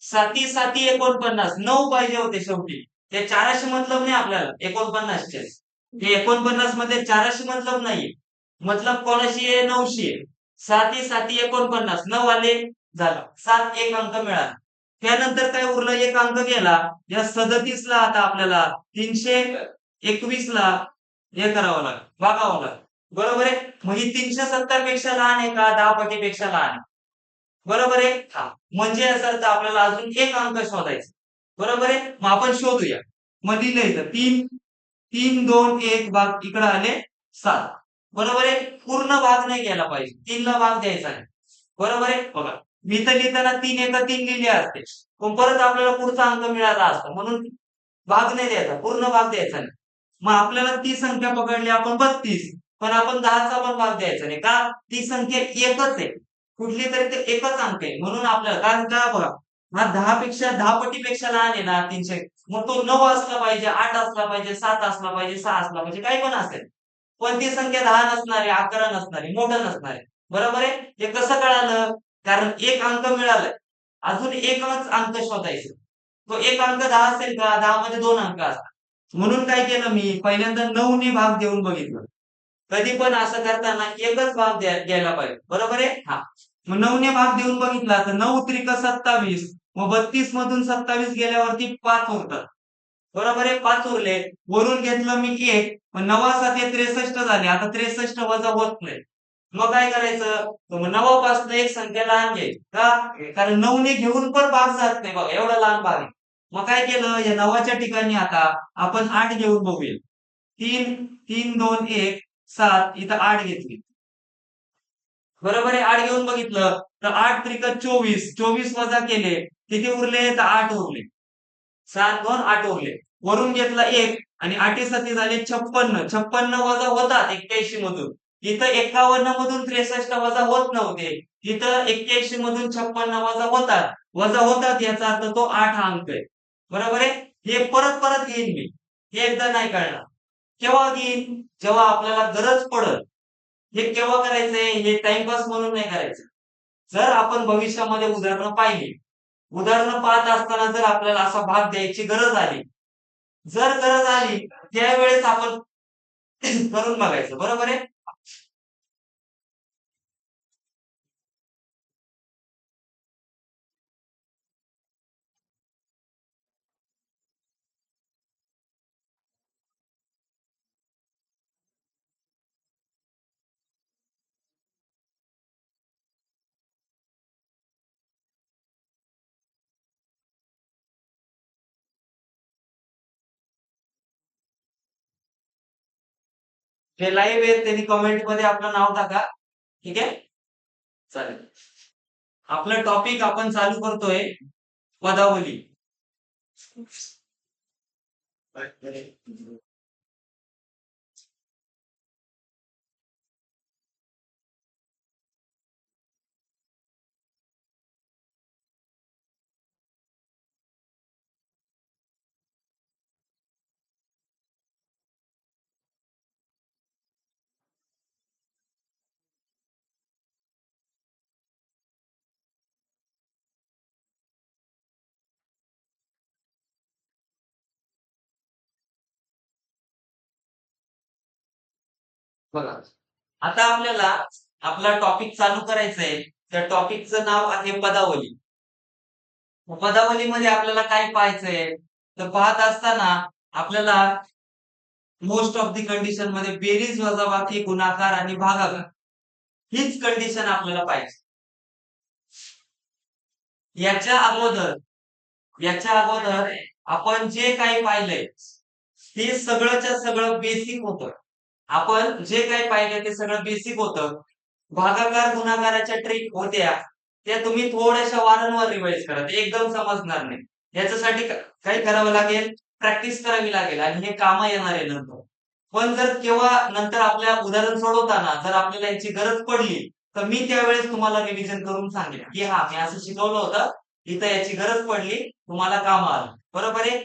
Speaker 1: 7×7=49. 9 पाहिजे होते शेवटी. त्या 4शी मतलब नाही आपल्याला, 49चे. हे 49 मध्ये 4शी मतलब नाहीये. मतलब कोणाशी आहे? 9शी आहे. 7 49 9 आले झालं. 7 एक अंक मिळाला. त्यानंतर काय उरलं? एक अंक गेला. या 37ला आता आपल्याला 321 ला हे करावं लागेल, भागावं लागेल. बरोबर आहे? मग ही 370 पेक्षा लहान आहे का 10 पटीपेक्षा लहान आहे? बरोबर आहे? हा. म्हणजे याचा अर्थ आपल्याला अजून एक अंक शोधायचा. बरोबर आहे? मग आपण शोधूया. मग दिलंय इथं 3, 2, 1 भाग इकडे आले 7. बरोबर आहे? पूर्ण भाग नाही घ्यायला पाहिजे. 3ला भाग द्यायचा नाही. बरोबर आहे? बघा. मी तर लिहिताना 3 एका 3 लिहिले असते. पण परत आपल्याला पुढचा अंक मिळाला असता. म्हणून भाग नाही द्यायचा, पूर्ण भाग द्यायचा नाही. मग आपल्याला ती संख्या पकडली आपण 32. पण आपण 10चा पण भाग द्यायचा नाही. का? ती संख्या एकच आहे. कुठली तरी ते एकच अंक आहे. म्हणून आपल्याला कारण का बघा, हा 10 पटीपेक्षा लहान आहे ना 300. मग तो 9 असला पाहिजे, 8 असला पाहिजे, 7 असला पाहिजे, 6 असला पाहिजे, काही पण असेल. पण ती संख्या 10 नसणार आहे, 11 नसणार आहे, मोठं नसणार आहे. बरोबर आहे? हे कसं कळालं? कारण एक अंक मिळालाय. अजून एकच अंक शोधायचा. तो एक अंक 10 असेल का? 10 मध्ये 2 अंक असतात. म्हणून काय केलं मी? पहिल्यांदा 9 ने भाग देऊन बघितलं. कधी पण असं करताना एकच भाग द्यायला पाहिजे. बरोबर आहे? हा. मग 9 ने भाग देऊन बघितला तर 9 त्रिक 27. मग 32 मधून 27 गेल्यावरती 5 उरतात. बरोबर आहे? 5 उरले. वरून घेतलं मी 1. मग 9 7 63 झाले. आता 63 वजा होत नाही. मग काय करायचं? तर मग 9 पासून एक संख्या लहान घ्यायची. का? कारण 9 ने घेऊन पण भाग जात नाही बघा. एवढा लहान भाग आहे. मग काय केलं? या 9च्या ठिकाणी आता आपण 8 घेऊन बघूया. 3, 3, 2, 1, 7 इथं 8 घेतली. बरोबर आहे? 8 घेऊन बघितलं तर 8 त्रिक 24. 24 वजा केले. किती उरले? तर 8 उरले. 7, 2, 8 उरले. वरून घेतला 1 आणि 8 7 झाले 56. 56 वजा होतात 81 मधून. इथं 51 मधून 63 वजा होत नव्हते. इथं 81 मधून 56 वजा होतात. वजा होतात याचा अर्थ तो 8 अंक आहे. बरोबर आहे? हे परत परत घेईन मी. हे एकदा नाही कळणार. केव्हा घेईन? जेव्हा आपल्याला गरज पडल. हे केव्हा करायचंय? हे टाइमपास म्हणून नाही करायचं. जर आपण भविष्यामध्ये उदाहरणं पाहिली, उदाहरणं पाहत असताना जर आपल्याला असा भाग द्यायची गरज आली, जर गरज आली त्यावेळेस आपण करून बघायचं. बरोबर आहे? जे लाईव्ह आहेत त्यांनी कमेंटमध्ये आपलं नाव टाका. ठीक आहे? चालेल. आपलं टॉपिक आपण चालू करतोय पदावली. बघा. आता आपल्याला आपला टॉपिक चालू करायचा आहे. त्या टॉपिकचं नाव आहे पदावली. पदावलीमध्ये आपल्याला काय पाहायचंय? तर पाहत असताना आपल्याला मोस्ट ऑफ द कंडिशन मध्ये बेरीज, वजाबाकी, गुणाकार आणि भागाकार हीच कंडिशन आपल्याला पाहिजे. याच्या अगोदर याच्या अगोदर आपण जे काही पाहिलंय ते सगळंच्या सगळं बेसिक होतं. आपण जे काही पाहिलं ते सगळं बेसिक होतं. भागाकार गुणाकाराच्या ट्रिक होत्या त्या तुम्ही थोड्याशा वारंवार रिवाइज करा. ते एकदम समजणार नाही. याच्यासाठी काय करावं लागेल? प्रॅक्टिस करावी लागेल आणि हे कामं येणार आहे नंतर. पण जर केव्हा नंतर आपल्या उदाहरण सोडवताना जर आपल्याला याची गरज पडली तर मी त्यावेळेस तुम्हाला रिव्हिजन करून सांगेन की हा मी असं शिकवलं होतं, इथं याची गरज पडली, तुम्हाला कामं आलं. बरोबर आहे?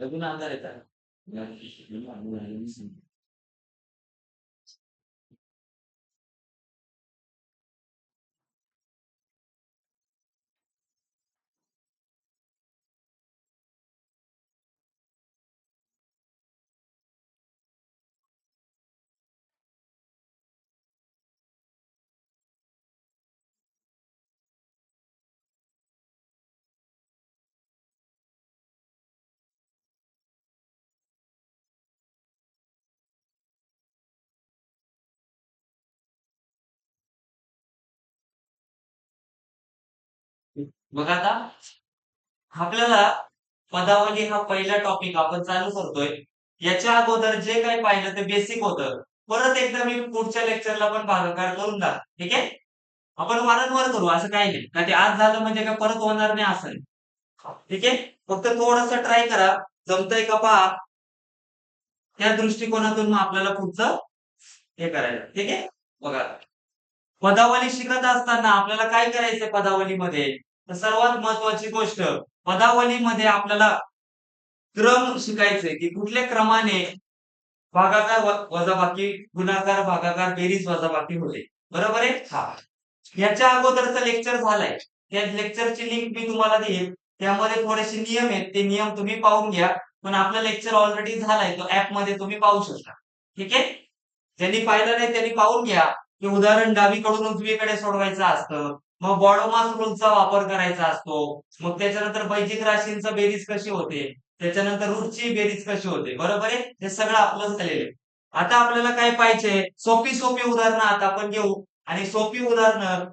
Speaker 1: अजून अंधार येतात. बघा आता आपल्याला पदावली हा पहिला टॉपिक आपण चालू करतोय. याच्या अगोदर जे काही पाहिलं ते बेसिक होतं. परत एकदा मी पुढच्या लेक्चरला पण भागाकार करून टाक. ठीक आहे? आपण वारंवार करू असं काही नाही. का ते आज झालं म्हणजे काय परत होणार नाही असं नाही. ठीक आहे? फक्त थोडंसं ट्राय करा. जमतंय का पहा. त्या दृष्टिकोनातून मग आपल्याला पुढचं हे करायचं. ठीक आहे? बघा. पदावली शिकत असताना आपल्याला काय करायचंय पदावलीमध्ये? तर सर्वात महत्वाची गोष्ट पदावलीमध्ये आपल्याला क्रम शिकायचंय की कुठल्या क्रमाने भागाकार वजाबाकी गुणाकार भागाकार बेरीज वजाबाकी होते. बरोबर आहे? हा. याच्या अगोदरचं लेक्चर झालंय. त्या लेक्चरची लिंक मी तुम्हाला देईन. त्यामध्ये थोडेसे नियम आहेत. ते नियम तुम्ही पाहून घ्या. पण आपला लेक्चर ऑलरेडी झालाय. तो ऍप मध्ये तुम्ही पाहू शकता. ठीक आहे? ज्यांनी पाहिलं नाही त्यांनी पाहून घ्या. की उदाहरण डावीकडून उजवीकडे सोडवायचं असतं. मग बॉडोमास रूलचा वापर करायचा असतो. मग त्याच्यानंतर बैजिक राशींचा बेरीज कशी होते. त्याच्यानंतर रूटची बेरीज कशी होते. बरोबर आहे? हे सगळं आपलं झालेलं आहे. आता आपल्याला काय पाहिजे? सोपी सोपी उदाहरणं आता आपण घेऊ आणि सोपी उदाहरणं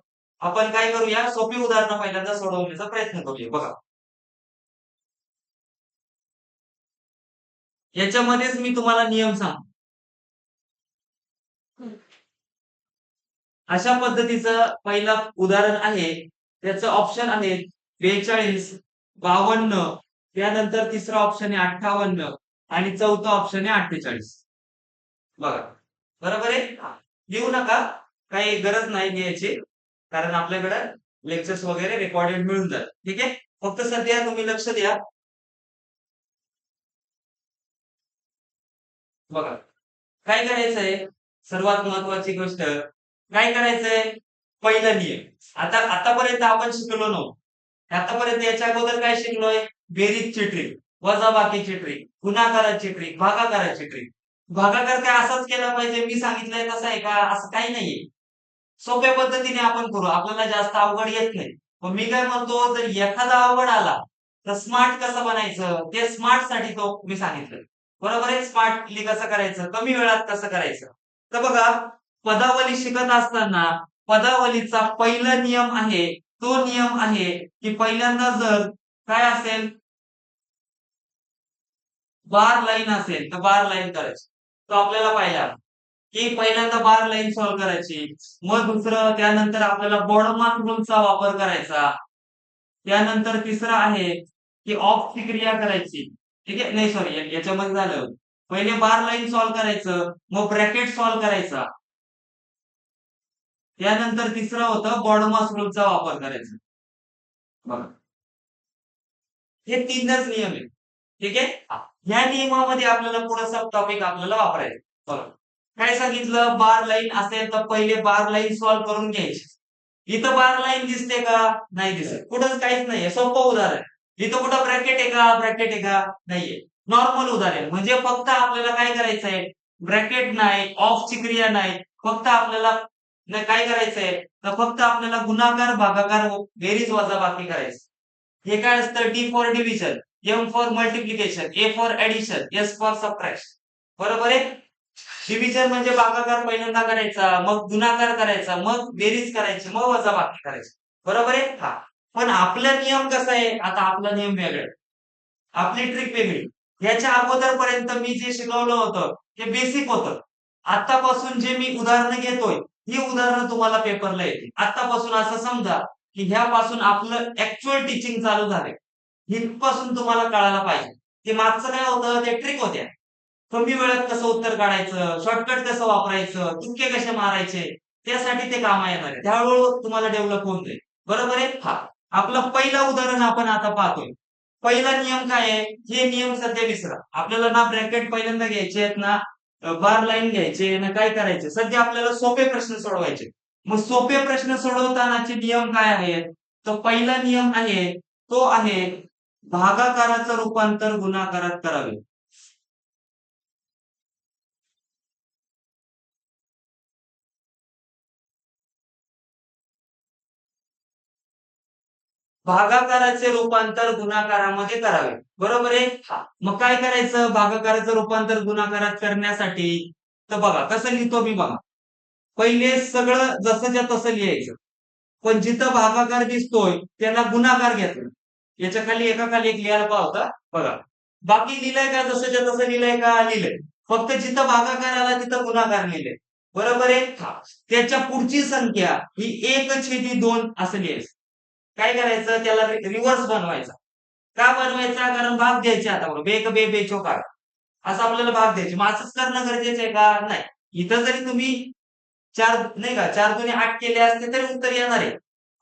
Speaker 1: आपण काय करूया? सोपी उदाहरणं पहिल्यांदा सोडवण्याचा प्रयत्न करूया. बघा. याच्यामध्येच मी तुम्हाला नियम सांगतो. अशा पद्धतीचं पहिलं उदाहरण आहे. त्याचं ऑप्शन आहे 42, 52, त्यानंतर तिसरा ऑप्शन आहे 58 आणि चौथा ऑप्शन आहे 48. बघा. बरोबर आहे? लिहू नका. काही गरज नाही लिहायची. कारण आपल्याकडे लेक्चर्स वगैरे रेकॉर्डेड मिळून जातात. ठीक आहे? फक्त सध्या तुम्ही लक्ष द्या. बघा. काय करायचंय? सर्वात महत्वाची गोष्ट काय करायचंय? पहिला नियम. आतापर्यंत आपण शिकलो नव्हतो. आतापर्यंत याच्या अगोदर काय शिकलोय? बेरीजची ट्रिक, वजाबाकीची ट्रिक, गुणाकाराची ट्रिक, भागाकाराची ट्रिक. भागाकार काय असाच केला पाहिजे मी सांगितलंय तसं आहे का? असं काही नाहीये. सोप्या पद्धतीने आपण करू. आपल्याला जास्त अवघड येत नाही. मग मी काय म्हणतो जर एखादा अवघड आला तर स्मार्ट कसं बनायचं? ते स्मार्ट साठी तो मी सांगितलं. बरोबर आहे? स्मार्टली कसं करायचं? कमी वेळात कसं करायचं? तर बघा पदावली शिकत असताना पदावलीचा पहिला नियम आहे. तो नियम आहे की पहिल्यांदा जर काय असेल बार लाईन असेल तर बार लाईन करायची. तो आपल्याला पाहिला की पहिल्यांदा बार लाईन सॉल्व्ह करायची. मग दुसरं त्यानंतर आपल्याला बॉडोमास रूलचा वापर करायचा. त्यानंतर तिसरं आहे की ऑफ ची क्रिया करायची. ठीक आहे? नाही सॉरी याच्यामध्ये झालं. पहिले बार लाईन सॉल्व्ह करायचं, मग ब्रॅकेट सॉल्व्ह करायचा. त्यानंतर तिसरं होतं बॉडोमास रूलचा वापर करायचा. बघा. हे तीनच नियम आहेत. ठीक आहे? ह्या नियमामध्ये आपल्याला पुढे सब टॉपिक आपल्याला वापरायचं. बघा. काय सांगितलं? बार लाईन असेल तर पहिले बार लाईन सॉल्व्ह करून घ्यायची. इथं बार लाईन दिसते का? नाही दिसत. कुठंच काहीच नाहीये. सोपं उदाहरण. इथं कुठं ब्रॅकेट आहे का? ब्रॅकेट आहे का? नाहीये. नॉर्मल उदाहरण म्हणजे फक्त आपल्याला काय करायचंय? ब्रॅकेट नाही, ऑफ ची क्रिया नाही. फक्त आपल्याला काय करायचंय? तर फक्त आपल्याला गुणाकार, भागाकार, बेरीज वजाबाकी करायचं. हे काय असतं? D for division, M for multiplication, A for addition, S for subtraction. बरोबर आहे? डिव्हिजन म्हणजे भागाकार पहिल्यांदा करायचा, मग गुणाकार करायचा, मग बेरीज करायची, मग वजाबाकी करायची. बरोबर आहे? हा. पण आपला नियम कसा आहे? आता आपला नियम वेगळा आहे. आपली ट्रिक वेगळी. याच्या अगोदरपर्यंत मी जे शिकवलं होतं ते बेसिक होतं. आतापासून जे मी उदाहरणं घेतोय, ही उदाहरणं तुम्हाला पेपरला येतील. आतापासून असं समजा की ह्यापासून आपलं ऍक्च्युअल टीचिंग चालू झालंय. इथपासून तुम्हाला कळायला पाहिजे. ते मागचं काय होतं? ते ट्रिक होत्या. कमी वेळात कसं उत्तर काढायचं, शॉर्टकट कसं वापरायचं, तुक्के कसे मारायचे, त्यासाठी ते कामा येणार आहे. त्यावेळी तुम्हाला डेव्हलप होऊन जाईल. बरोबर आहे? हा. आपलं पहिलं उदाहरण आपण आता पाहतोय. पहिला नियम काय आहे, हे नियम सध्या विसरा. आपल्याला ना ब्रॅकेट पहिल्यांदा घ्यायचे आहेत ना, बार लाईन घ्यायचे ना, काय करायचे, सध्या आपल्याला सोपे प्रश्न सोडवायचे. मग सोपे प्रश्न सोडवतानाचे नियम काय आहेत? तर पहिला नियम आहे, तो आहे भागाकाराचं रूपांतर गुणाकारात करावे. भागाकाराचे रूपांतर गुणाकारामध्ये करावे. बरोबर आहे? मग काय करायचं भागाकाराचं रूपांतर गुणाकारात करण्यासाठी? तर बघा कसं लिहितो मी बघा. पहिले सगळं जसंच्या तसं लिहायचं. पण जिथं भागाकार दिसतोय त्याला गुणाकार घेतला. याच्या खाली एका खाली एक लिहायला पाहता बघा. बाकी लिहिलंय का जसंच्या तसं लिहिलंय का? लिहिलंय. फक्त जिथं भागाकार आला तिथं गुणाकार लिहिलंय. बरोबर आहे? त्याच्या पुढची संख्या ही 1/2 असं लिहायचं. काय करायचं त्याला रिव्हर्स बनवायचा. का बनवायचा? कारण भाग द्यायचे आता बघा. बे बे बे चोकार असं आपल्याला भाग द्यायचे. मग असंच करणं गरजेचं आहे का? नाही. इथं जरी तुम्ही 4 नाही का 4 दुणे 8 केले असते तरी उत्तर येणार आहे.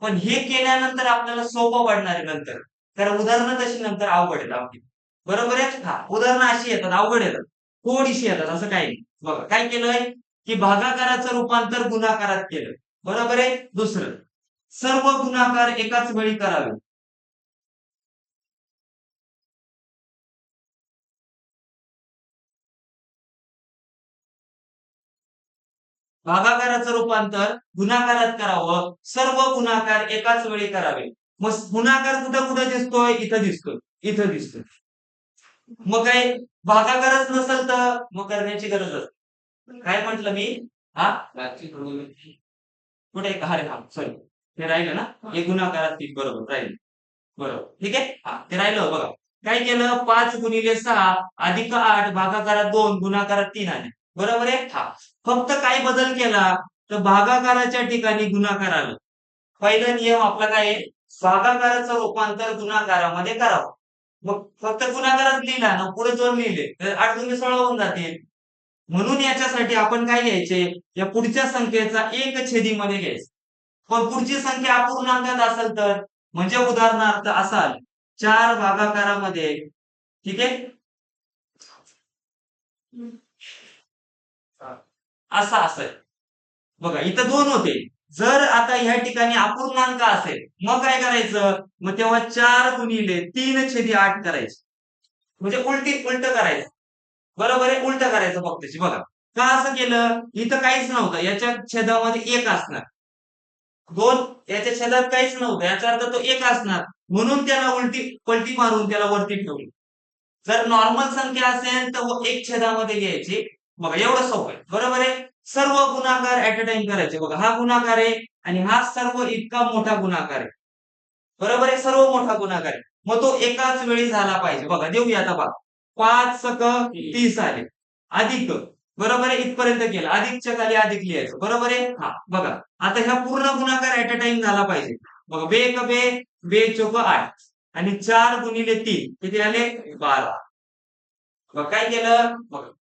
Speaker 1: पण हे केल्यानंतर आपल्याला सोपं पडणार आहे नंतर. कारण उदाहरणं तशी नंतर अवघड आहेत आपली. बरोबर आहे? उदाहरणं अशी येतात, अवघड येतात. थोडीशी येतात असं काही नाही. बघा काय केलंय, की भागाकाराचं रूपांतर गुणाकारात केलं. बरोबर आहे? दुसरं, सर्व गुणाकार एकाच वेळी करावे. भागाकाराचं रूपांतर गुणाकारात करावं. सर्व गुणाकार एकाच वेळी करावे. मग गुणाकार कुठं कुठं दिसतोय? इथं दिसतोय. इथं दिसतोय. मग काय भागाकारच नसेल तर मग करण्याची गरज असते. काय म्हंटल मी? हा कुठे अरे हा सॉरी, ते राहिलं ना, हे गुणाकारात ठीक बरोबर राहिलं. बरोबर ठीक आहे. ते राहिलं बघा. काय केलं, 5 गुणिले 6 अधिक 8 भागाकारात 2 गुणाकारात 3 आले. बरोबर आहे. फक्त काय बदल केला, तर भागाकाराच्या ठिकाणी गुणाकार आलं. पहिला नियम आपला काय आहे, भागाकाराचं रूपांतर गुणाकारामध्ये करावं. मग फक्त गुणाकारात लिहिला ना, पुढे 2 लिहिले तर 8 दुणे 16 होऊन जातील. म्हणून याच्यासाठी आपण काय घ्यायचे, या पुढच्या संख्येचा 1/मध्ये घ्यायचं. पण पुढची संख्या अपूर्णांकात असेल तर, म्हणजे उदाहरणार्थ असाल 4 भागाकारामध्ये, ठीक आहे, असा असेल. बघा इथं 2 होते. जर आता ह्या ठिकाणी अपूर्णांक असेल मग काय करायचं, मग तेव्हा 4 गुणिले 3/8 करायचं. म्हणजे उलट करायचं. बरोबर आहे, उलट करायचं फक्त. बघा का असं केलं, इथं काहीच नव्हतं, याच्या छेदामध्ये 1 असणार. 2 याच्या छेदात काहीच नव्हतं, याचा अर्थ तो 1 असणार. म्हणून त्याला पलटी मारून त्याला वरती ठेवली. जर नॉर्मल संख्या असेल तर 1/मध्ये लिहायची. बघा एवढं सोपं आहे. बरोबर आहे. सर्व गुणाकार ऍट अ टाइम करायचे. बघा हा गुणाकार आहे आणि हा सर्व इतका मोठा गुणाकार आहे. बरोबर आहे, सर्व मोठा गुणाकार आहे. मग तो एकाच वेळी झाला पाहिजे. बघा देऊया आता बघा. 5 × 30 आले. अधिक, बरोबर आहे, इथपर्यंत केलं. अधिकच्या खाली अधिक लिहायचं. बरोबर आहे. बघा आता ह्या पूर्ण गुणाकार ऍट अ टाइम झाला पाहिजे. बघा बे एक बे, बे चोक 8 आणि 4 गुणिले 3 किती आले? 12. मग काय केलं,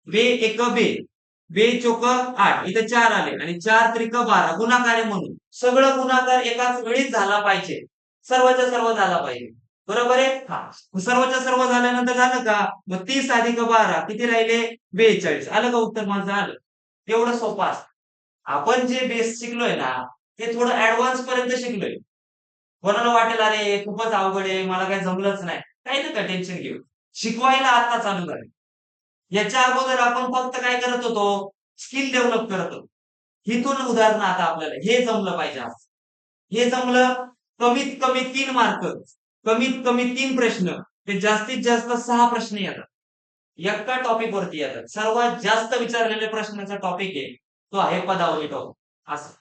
Speaker 1: बे एक बे, बे चोक 8 इथे 4 आले आणि 4 त्रिक 12 गुणाकार आहे म्हणून सगळं गुणाकार एकाच वेळीच झाला पाहिजे. सर्वच्या सर्व झाला पाहिजे. बरोबर आहे. सर्वच्या सर्व झाल्यानंतर झालं का, मग 30 अधिक 12 किती राहिले? 42. आलं का उत्तर माझं? आलं. एवढं सोपं असतं. आपण जे बेस शिकलोय ना, ते थोडं ऍडव्हान्स पर्यंत शिकलोय. कोणाला वाटेल अरे खूपच अवघड आहे, मला काही जमलंच नाही, काही नका टेन्शन घेऊ. शिकवायला आता चालू झालं. याच्या अगोदर आपण फक्त काय करत होतो, स्किल डेव्हलप करत होतो. हिथून उदाहरण आता आपल्याला हे जमलं पाहिजे आज. हे जमलं, कमीत कमी 3 मार्क, कमीत कमी 3 प्रश्न, ते जास्तीत जास्त 6 प्रश्न येतात. एका टॉपिक वरती येतात. सर्वात जास्त विचारलेले प्रश्नाचा टॉपिक आहे तो आहे पदावली टॉपिक. असं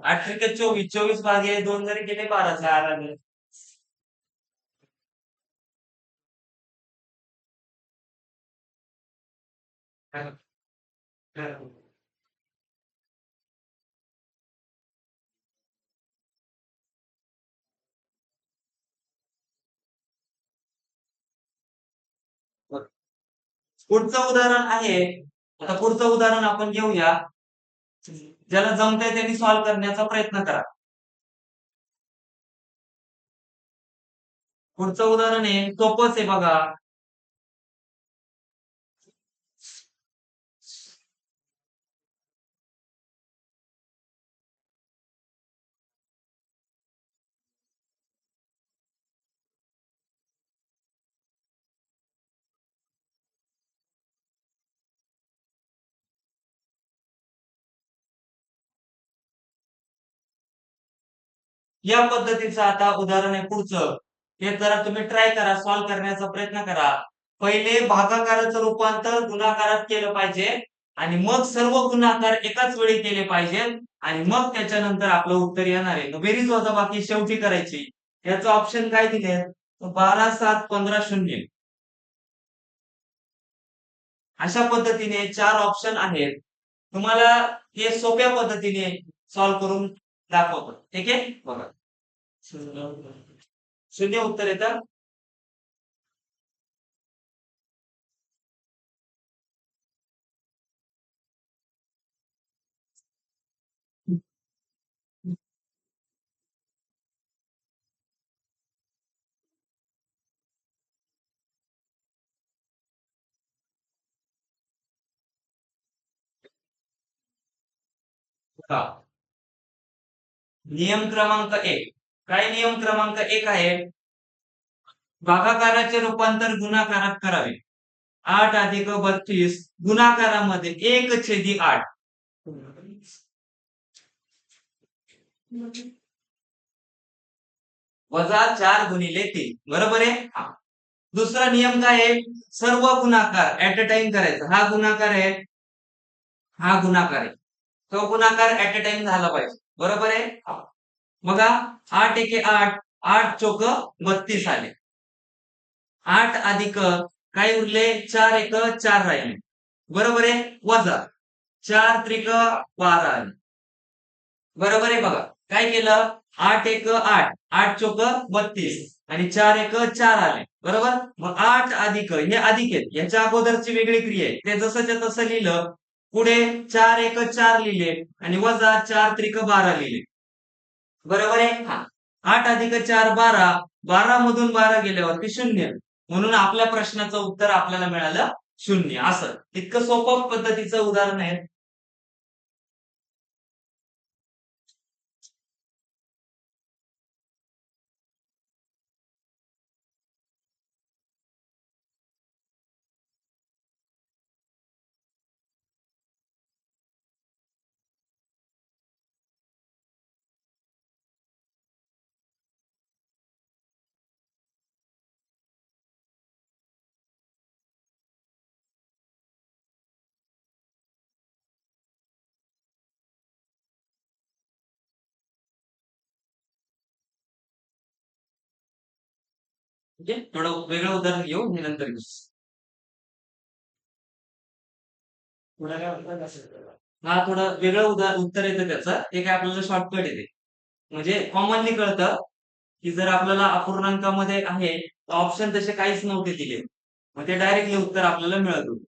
Speaker 1: आठ त्रिक 24, 24 भागिले 2 जरी केले 12 चार आले. पुढचं उदाहरण आहे. आता पुढचं उदाहरण आपण घेऊया. ज्याला जमतंय त्यांनी सॉल्व्ह करण्याचा प्रयत्न करा. पुढचं उदाहरण आहे सोपंच आहे बघा. या पद्धतीचं आता उदाहरण आहे पुढचं. हे जरा तुम्ही ट्राय करा, सॉल्व्ह करण्याचा प्रयत्न करा. पहिले भागाकाराचं रूपांतर गुणाकारात केलं पाहिजे आणि मग सर्व गुणाकार एकाच वेळी केले पाहिजेत आणि मग त्याच्यानंतर आपलं उत्तर येणार आहे. बेरीज वजाबाकी शेवटी करायची. याचं ऑप्शन काय दिले? 12 7 15 0. अशा पद्धतीने 4 ऑप्शन आहेत. तुम्हाला हे सोप्या पद्धतीने सॉल्व्ह करून दाखवतो. ठीक आहे, बघा. शून्य उत्तर येतं. हा. नियम क्रमांक 1. काय नियम क्रमांक 1 आहे? भागाकाराचे रूपांतर गुणाकारात करावे. 8 अधिक 32 गुणाकारामध्ये 1/8. वजा 4 गुणिले 3. बरोबर आहे. हा. दुसरा नियम काय आहे? सर्व गुणाकार ऍट अ टाइम करायचा. हा गुणाकार आहे, हा गुणाकार आहे. तो गुणाकार ऍट अ टाइम झाला पाहिजे. बरोबर आहे. हा. बघा, 8 एके 8, 8 चोक 32 आले. 8 अधिक काय उरले? 4 एक 4 राहिले. बरोबर आहे. वजा 4 त्रिक 12 आले. बरोबर आहे. बघा काय केलं? 8 एक 8, 8 चोक 32 आणि 4 एक 4 आले. बरोबर. मग 8 अधिक हे अधिक आहेत. याच्या अगोदरची वेगळी क्रिया आहे. ते जसंच्या तसं लिहिलं. पुढे 4 एक 4 लिहिले आणि वजा 4 त्रिक 12 लिहिले. बरोबर आहे. हा. 8 अधिक 4 12. 12 मधून 12 गेल्यावरती 0. म्हणून आपल्या प्रश्नाचं उत्तर आपल्याला मिळालं 0. असं इतकं सोपं पद्धतीचं उदाहरण आहे. म्हणजे थोडं वेगळं उदाहरण घेऊ हे नंतर घेऊ. हा थोडं वेगळं उत्तर येतं त्याचं. ते काय आपल्याला शॉर्टकट येते. म्हणजे कॉमनली कळतं की जर आपल्याला अपूर्णांकामध्ये आहे ऑप्शन तसे काहीच नव्हते दिले. मग ते डायरेक्टली उत्तर आपल्याला मिळत होतं.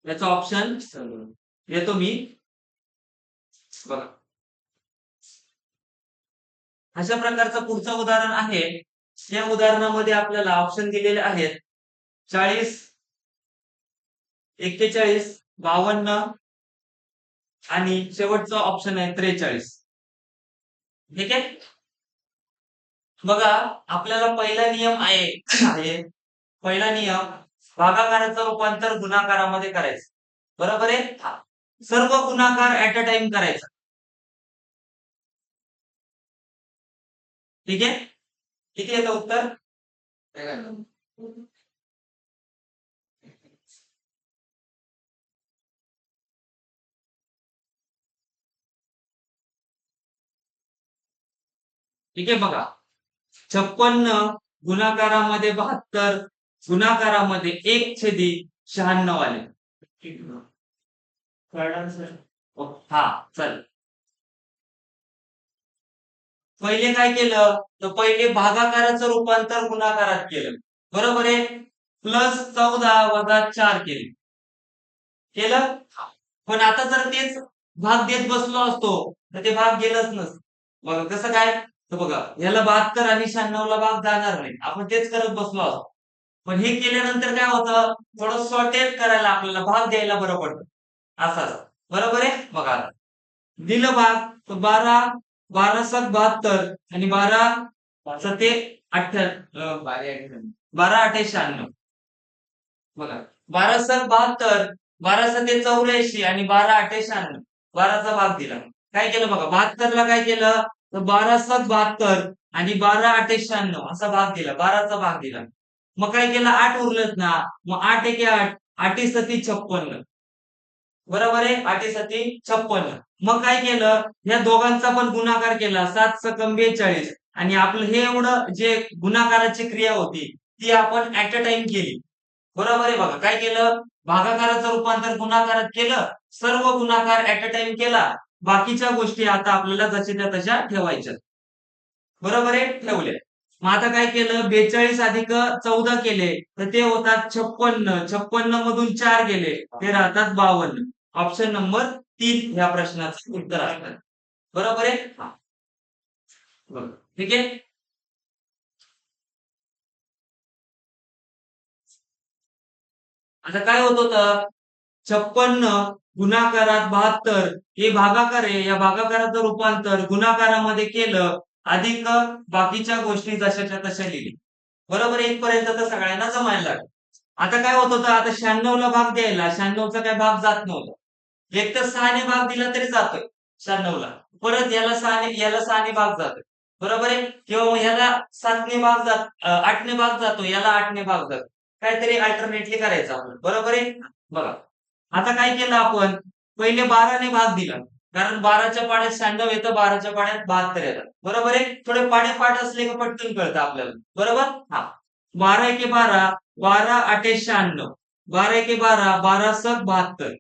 Speaker 1: याचा ऑप्शन येतो मी. बघा, अशा प्रकारचं पुढचं उदाहरण आहे. या उदाहरणामध्ये आपल्याला ऑप्शन दिलेले आहेत 40, 41, 52 आणि शेवटचा ऑप्शन आहे 43. ठीक आहे. बघा, आपल्याला पहिला नियम आहे पहिला नियम भागाकाराचं रूपांतर गुणाकारामध्ये करायचं. बरोबर आहे. हा. सर्व गुणाकार ऍट अ टाइम करायचा. ठीक आहे. किती येतं उत्तर? ठीक आहे बघा, 56 गुणाकारामध्ये 72 गुणाकारामध्ये 1/96 आले. कळलं सर? हा, चल. पहिले काय केलं तर पहिले भागाकाराचं रूपांतर गुणाकारात केलं. बरोबर आहे. +14 - 4 केलं. पण आता जर तेच भाग देत बसलो असतो तर ते भाग गेलंच नसतं. बघा कसं काय, तर बघा याला 72 आणि 96 ला भाग जाणार नाही, आपण तेच करत बसलो असतो. पण हे केल्यानंतर काय होतं, थोडं सॉर्टेट करायला आपल्याला भाग द्यायला बरं पडतं. असं बरोबर आहे. बघा आता दिलं भाग तर 12 12 7 72 आणि 12 सते 12 8 96. बघा 12 7 72 12 सते 84 आणि 12 8 96. 12चा भाग दिला. काय केलं बघा, 72 ला काय केलं तर 12 7 72 आणि 12 8 96 असा भाग दिला, 12चा भाग दिला. मग काय केलं, 8 उरलेत ना, मग 8 एके 8 8 सती 56. बरोबर आहे. 8 सती 56. मग काय केलं, या दोघांचा पण गुणाकार केला, 7 सकम 42 आणि आपलं हे एवढं जे गुणाकाराची क्रिया होती ती आपण ऍट अ टाइम केली. बरोबर आहे. बघा काय केलं, भागाकाराचं रूपांतर गुणाकारात केलं, सर्व गुणाकार ऍट अ टाइम केला, बाकीच्या गोष्टी आता आपल्याला जशाच्या तशा ठेवायच्या. बरोबर आहे, ठेवले. मग आता काय केलं, 42 अधिक 14 केले तर ते होतात 56. 56 मधून 4 गेले ते राहतात 52. ऑप्शन नंबर 3 ह्या प्रश्नाचं उत्तर असणार. बरोबर आहे. बघा, ठीक आहे. आता काय होत होतं, 56 गुणाकारात 72 हे भागाकार आहे, या भागाकाराचं रूपांतर गुणाकारामध्ये केलं, अधिक बाकीच्या गोष्टी जशाच्या तशा लिहिली. बरोबर आहे. इथपर्यंत तर सगळ्यांना जमायला लागलं. आता काय होत होतं, आता 96 ला भाग द्यायला 96चा काय भाग जात नव्हता. एक तर 6 ने भाग दिला तरी जातोय 96 ला, परत याला 6 ने भाग जातोय. बरोबर आहे. किंवा मग ह्याला 7 ने भाग 8 ने भाग जातो, याला 8 ने भाग जातो. काहीतरी अल्टरनेटली करायचं आपण. बरोबर आहे. बघा आता काय केलं आपण, पहिले 12 ने भाग दिला, कारण 12च्या पाड्यात 96 येतं, 12च्या पाड्यात 72 येतात. बरोबर आहे. थोडे पाडे पाठ असले की पटकन कळतं आपल्याला. बरोबर. हा, 12 एके 12 12 8 96 12 एके 12 12 7 72.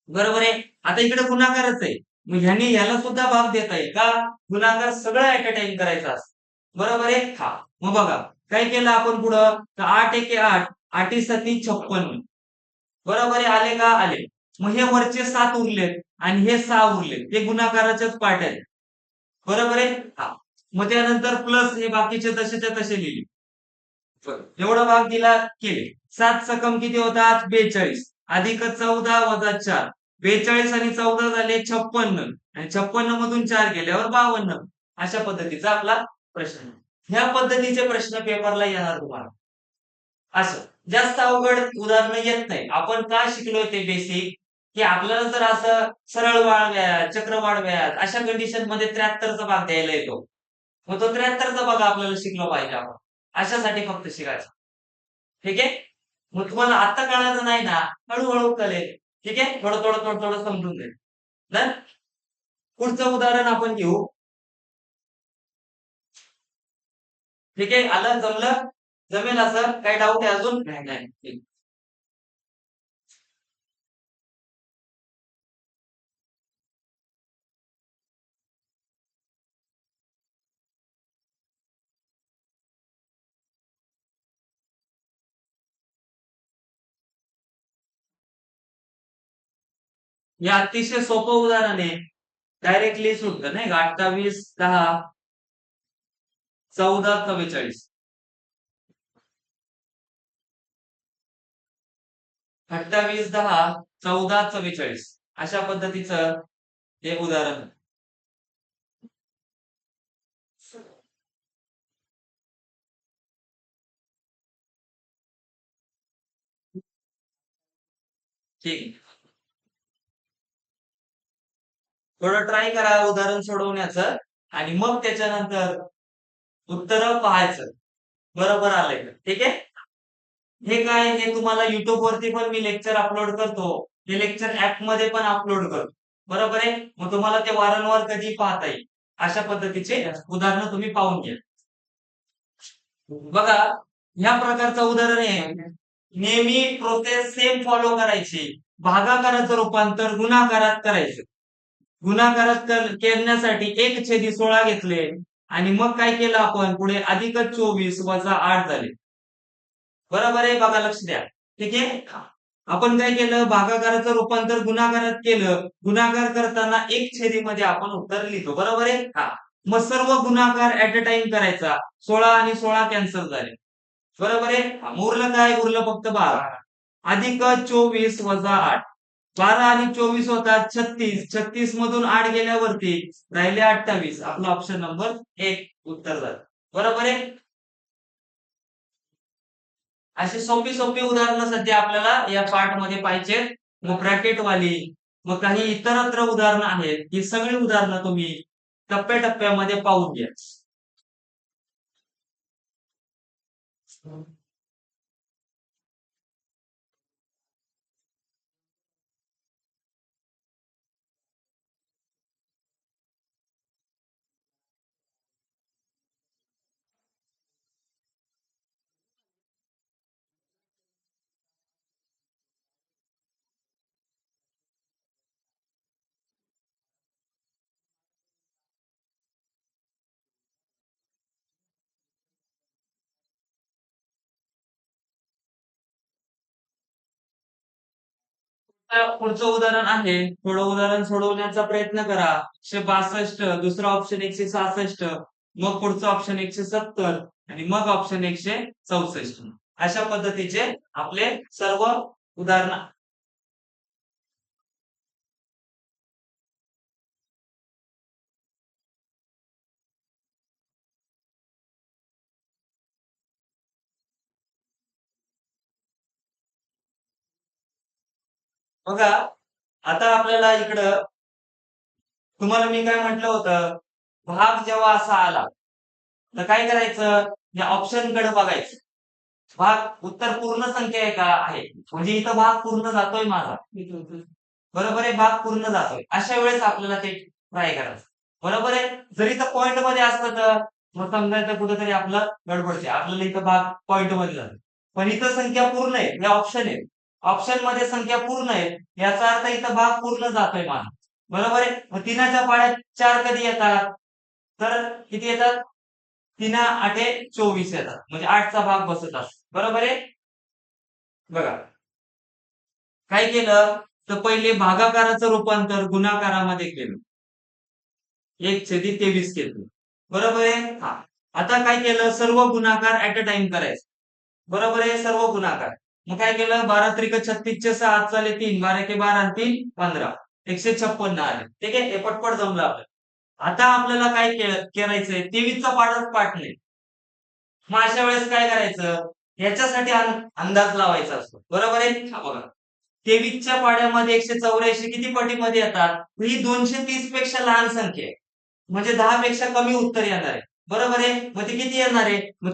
Speaker 1: बरोबर आहे. आता इकडे गुणाकारच आहे, मग ह्याने ह्याला सुद्धा भाग देता येईल का, गुणाकार सगळं ऍट अ टाइम करायचा असतो. बरोबर आहे. हा, मग बघा काय केलं आपण पुढं, तर 8 एके 8 8 सती 56. बरोबर आहे. आले का, आले. मग हे वरचे 7 उरलेत आणि हे 6 उरलेत, ते गुणाकाराच्याच पार्ट आहेत. बरोबर आहे. हा, मग त्यानंतर प्लस हे बाकीचे तसेच्या तसे लिहिले. एवढा भाग दिला, केले. 7 सकम किती होतात, 42 अधिक 14 वजा 4, 42 आणि 14 झाले 56 आणि 56 मधून 4 गेल्यावर 52. अशा पद्धतीचा आपला प्रश्न. ह्या पद्धतीचे प्रश्न पेपरला येणार तुम्हाला. असं जास्त अवघड उदाहरणं येत नाही. आपण का शिकलोय ते बेसिक, की आपल्याला जर असं सरळ वाढव्यात, चक्रवाढ व्याज अशा कंडिशन मध्ये 73चा भाग द्यायला येतो. मग तो 73चा भाग आपल्याला शिकलो पाहिजे आपण. अशासाठी फक्त शिकायचं. ठीक आहे. मग तुम्हाला आता कळायचं नाही ना, हळूहळू कळेल. ठीक आहे. थोडं थोडं थोडं थोडं समजून जाईल. डन. पुढचं उदाहरण आपण घेऊ. ठीक आहे. आलं, जमलं, जमेल असं काही डाऊट आहे अजून? नाही. ठीक. हे अतिशय सोपं उदाहरण आहे. डायरेक्टली सुटतं नाही का, 28 10 14 44. 28 10 14 44 अशा पद्धतीचं हे उदाहरण आहे. ठीक आहे. थोडं ट्राय करा उदाहरण सोडवण्याचं आणि मग त्याच्यानंतर उत्तर पाहायचं. बरोबर आलंय का? ठीक आहे. हे काय, हे तुम्हाला युट्यूब वरती पण मी लेक्चर अपलोड करतो, हे लेक्चर ऍप मध्ये पण अपलोड करतो. बरोबर आहे. मग तुम्हाला ते वारंवार कधी पाहता येईल. अशा पद्धतीचे उदाहरणं तुम्ही पाहून घ्या. बघा, ह्या प्रकारचं उदाहरण आहे. नेहमी प्रोसेस सेम फॉलो करायची. भागाकाराचं रूपांतर गुणाकारात करायचं. गुणाकारात करण्यासाठी 1/16 घेतले आणि मग काय केलं आपण पुढे अधिक 24 वजा 8 झाले. बरोबर आहे, बघा लक्ष द्या. ठीक आहे. आपण काय केलं, भागाकाराचं रूपांतर गुणाकारात केलं. गुणाकार करताना 1/मध्ये आपण उत्तर लिहितो. बरोबर आहे. मग सर्व गुणाकार ऍट अ टाइम करायचा. 16 आणि 16 कॅन्सल झाले. बरोबर आहे. उरलं काय, उरलं फक्त 12. अधिक 24 वजा 8. 12 आणि 24 होतात 36. 36 मधून 8 गेल्यावरती राहिले 28. आपला ऑप्शन नंबर 1 उत्तर झालं. बरोबर आहे. अशी सोपी सोपी उदाहरणं सध्या आपल्याला या पार्ट मध्ये पाहिजे. मग ब्रॅकेट वाली, मग काही इतरत्र उदाहरणं आहेत. ही सगळी उदाहरणं तुम्ही टप्प्याटप्प्यामध्ये पाहून घ्या. पुढचं उदाहरण आहे. थोडं उदाहरण सोडवण्याचा प्रयत्न करा. 162, दुसरा ऑप्शन 166, मग पुढचं ऑप्शन 170 आणि मग ऑप्शन 164. अशा पद्धतीचे आपले सर्व उदाहरण. बघा, आता आपल्याला इकडं तुम्हाला मी काय म्हटलं होतं, भाग जेव्हा असा आला तर काय करायचं, या ऑप्शन कडे बघायचं. भाग उत्तर पूर्ण संख्या आहे का आहे, म्हणजे इथं भाग पूर्ण जातोय माझा. बरोबर आहे, भाग पूर्ण जातोय. अशा वेळेस आपल्याला ते ट्राय करायचं. बरोबर आहे. जर इथं पॉइंट मध्ये असतं तर मग समजायचं कुठेतरी आपलं गडबडते. आपल्याला इथं भाग पॉइंट मध्ये जातो. पण इथं संख्या पूर्ण आहे, हे ऑप्शन आहे. ऑप्शन मध्ये संख्या पूर्ण आहे, याचा अर्थ इथं भाग पूर्ण जातोय माझा. बरोबर आहे. मग तीनाच्या पाड्यात 4 कधी येतात, तर किती येतात, 3 8 24 येतात. म्हणजे 8चा भाग बसत असतो. बरोबर आहे. बघा, काय केलं, तर पहिले भागाकाराचं रूपांतर गुणाकारामध्ये केलं. 1/23 केलं. बरोबर आहे. आता काय केलं, सर्व गुणाकार ऍट अ टाइम करायचं. बरोबर आहे, सर्व गुणाकार. मग काय केलं, 12 त्रिक 36 चे 6 हात चाले 3, 12 के 12 आणि 3 15, 156 आले. ठीक आहे, हे पटपट जमलं आपलं. आता आपल्याला काय करायचंय, 23 चा पाडच पाठ नाही. मग अशा वेळेस काय करायचं, याच्यासाठी अंदाज लावायचा असतो. बरोबर आहे. बघा, 23च्या पाड्यामध्ये 184 किती पटीमध्ये येतात, ही 230 पेक्षा लहान संख्या आहे. म्हणजे 10 पेक्षा कमी उत्तर येणार आहे. बरोबर आहे. मग ते किती येणार आहे, मग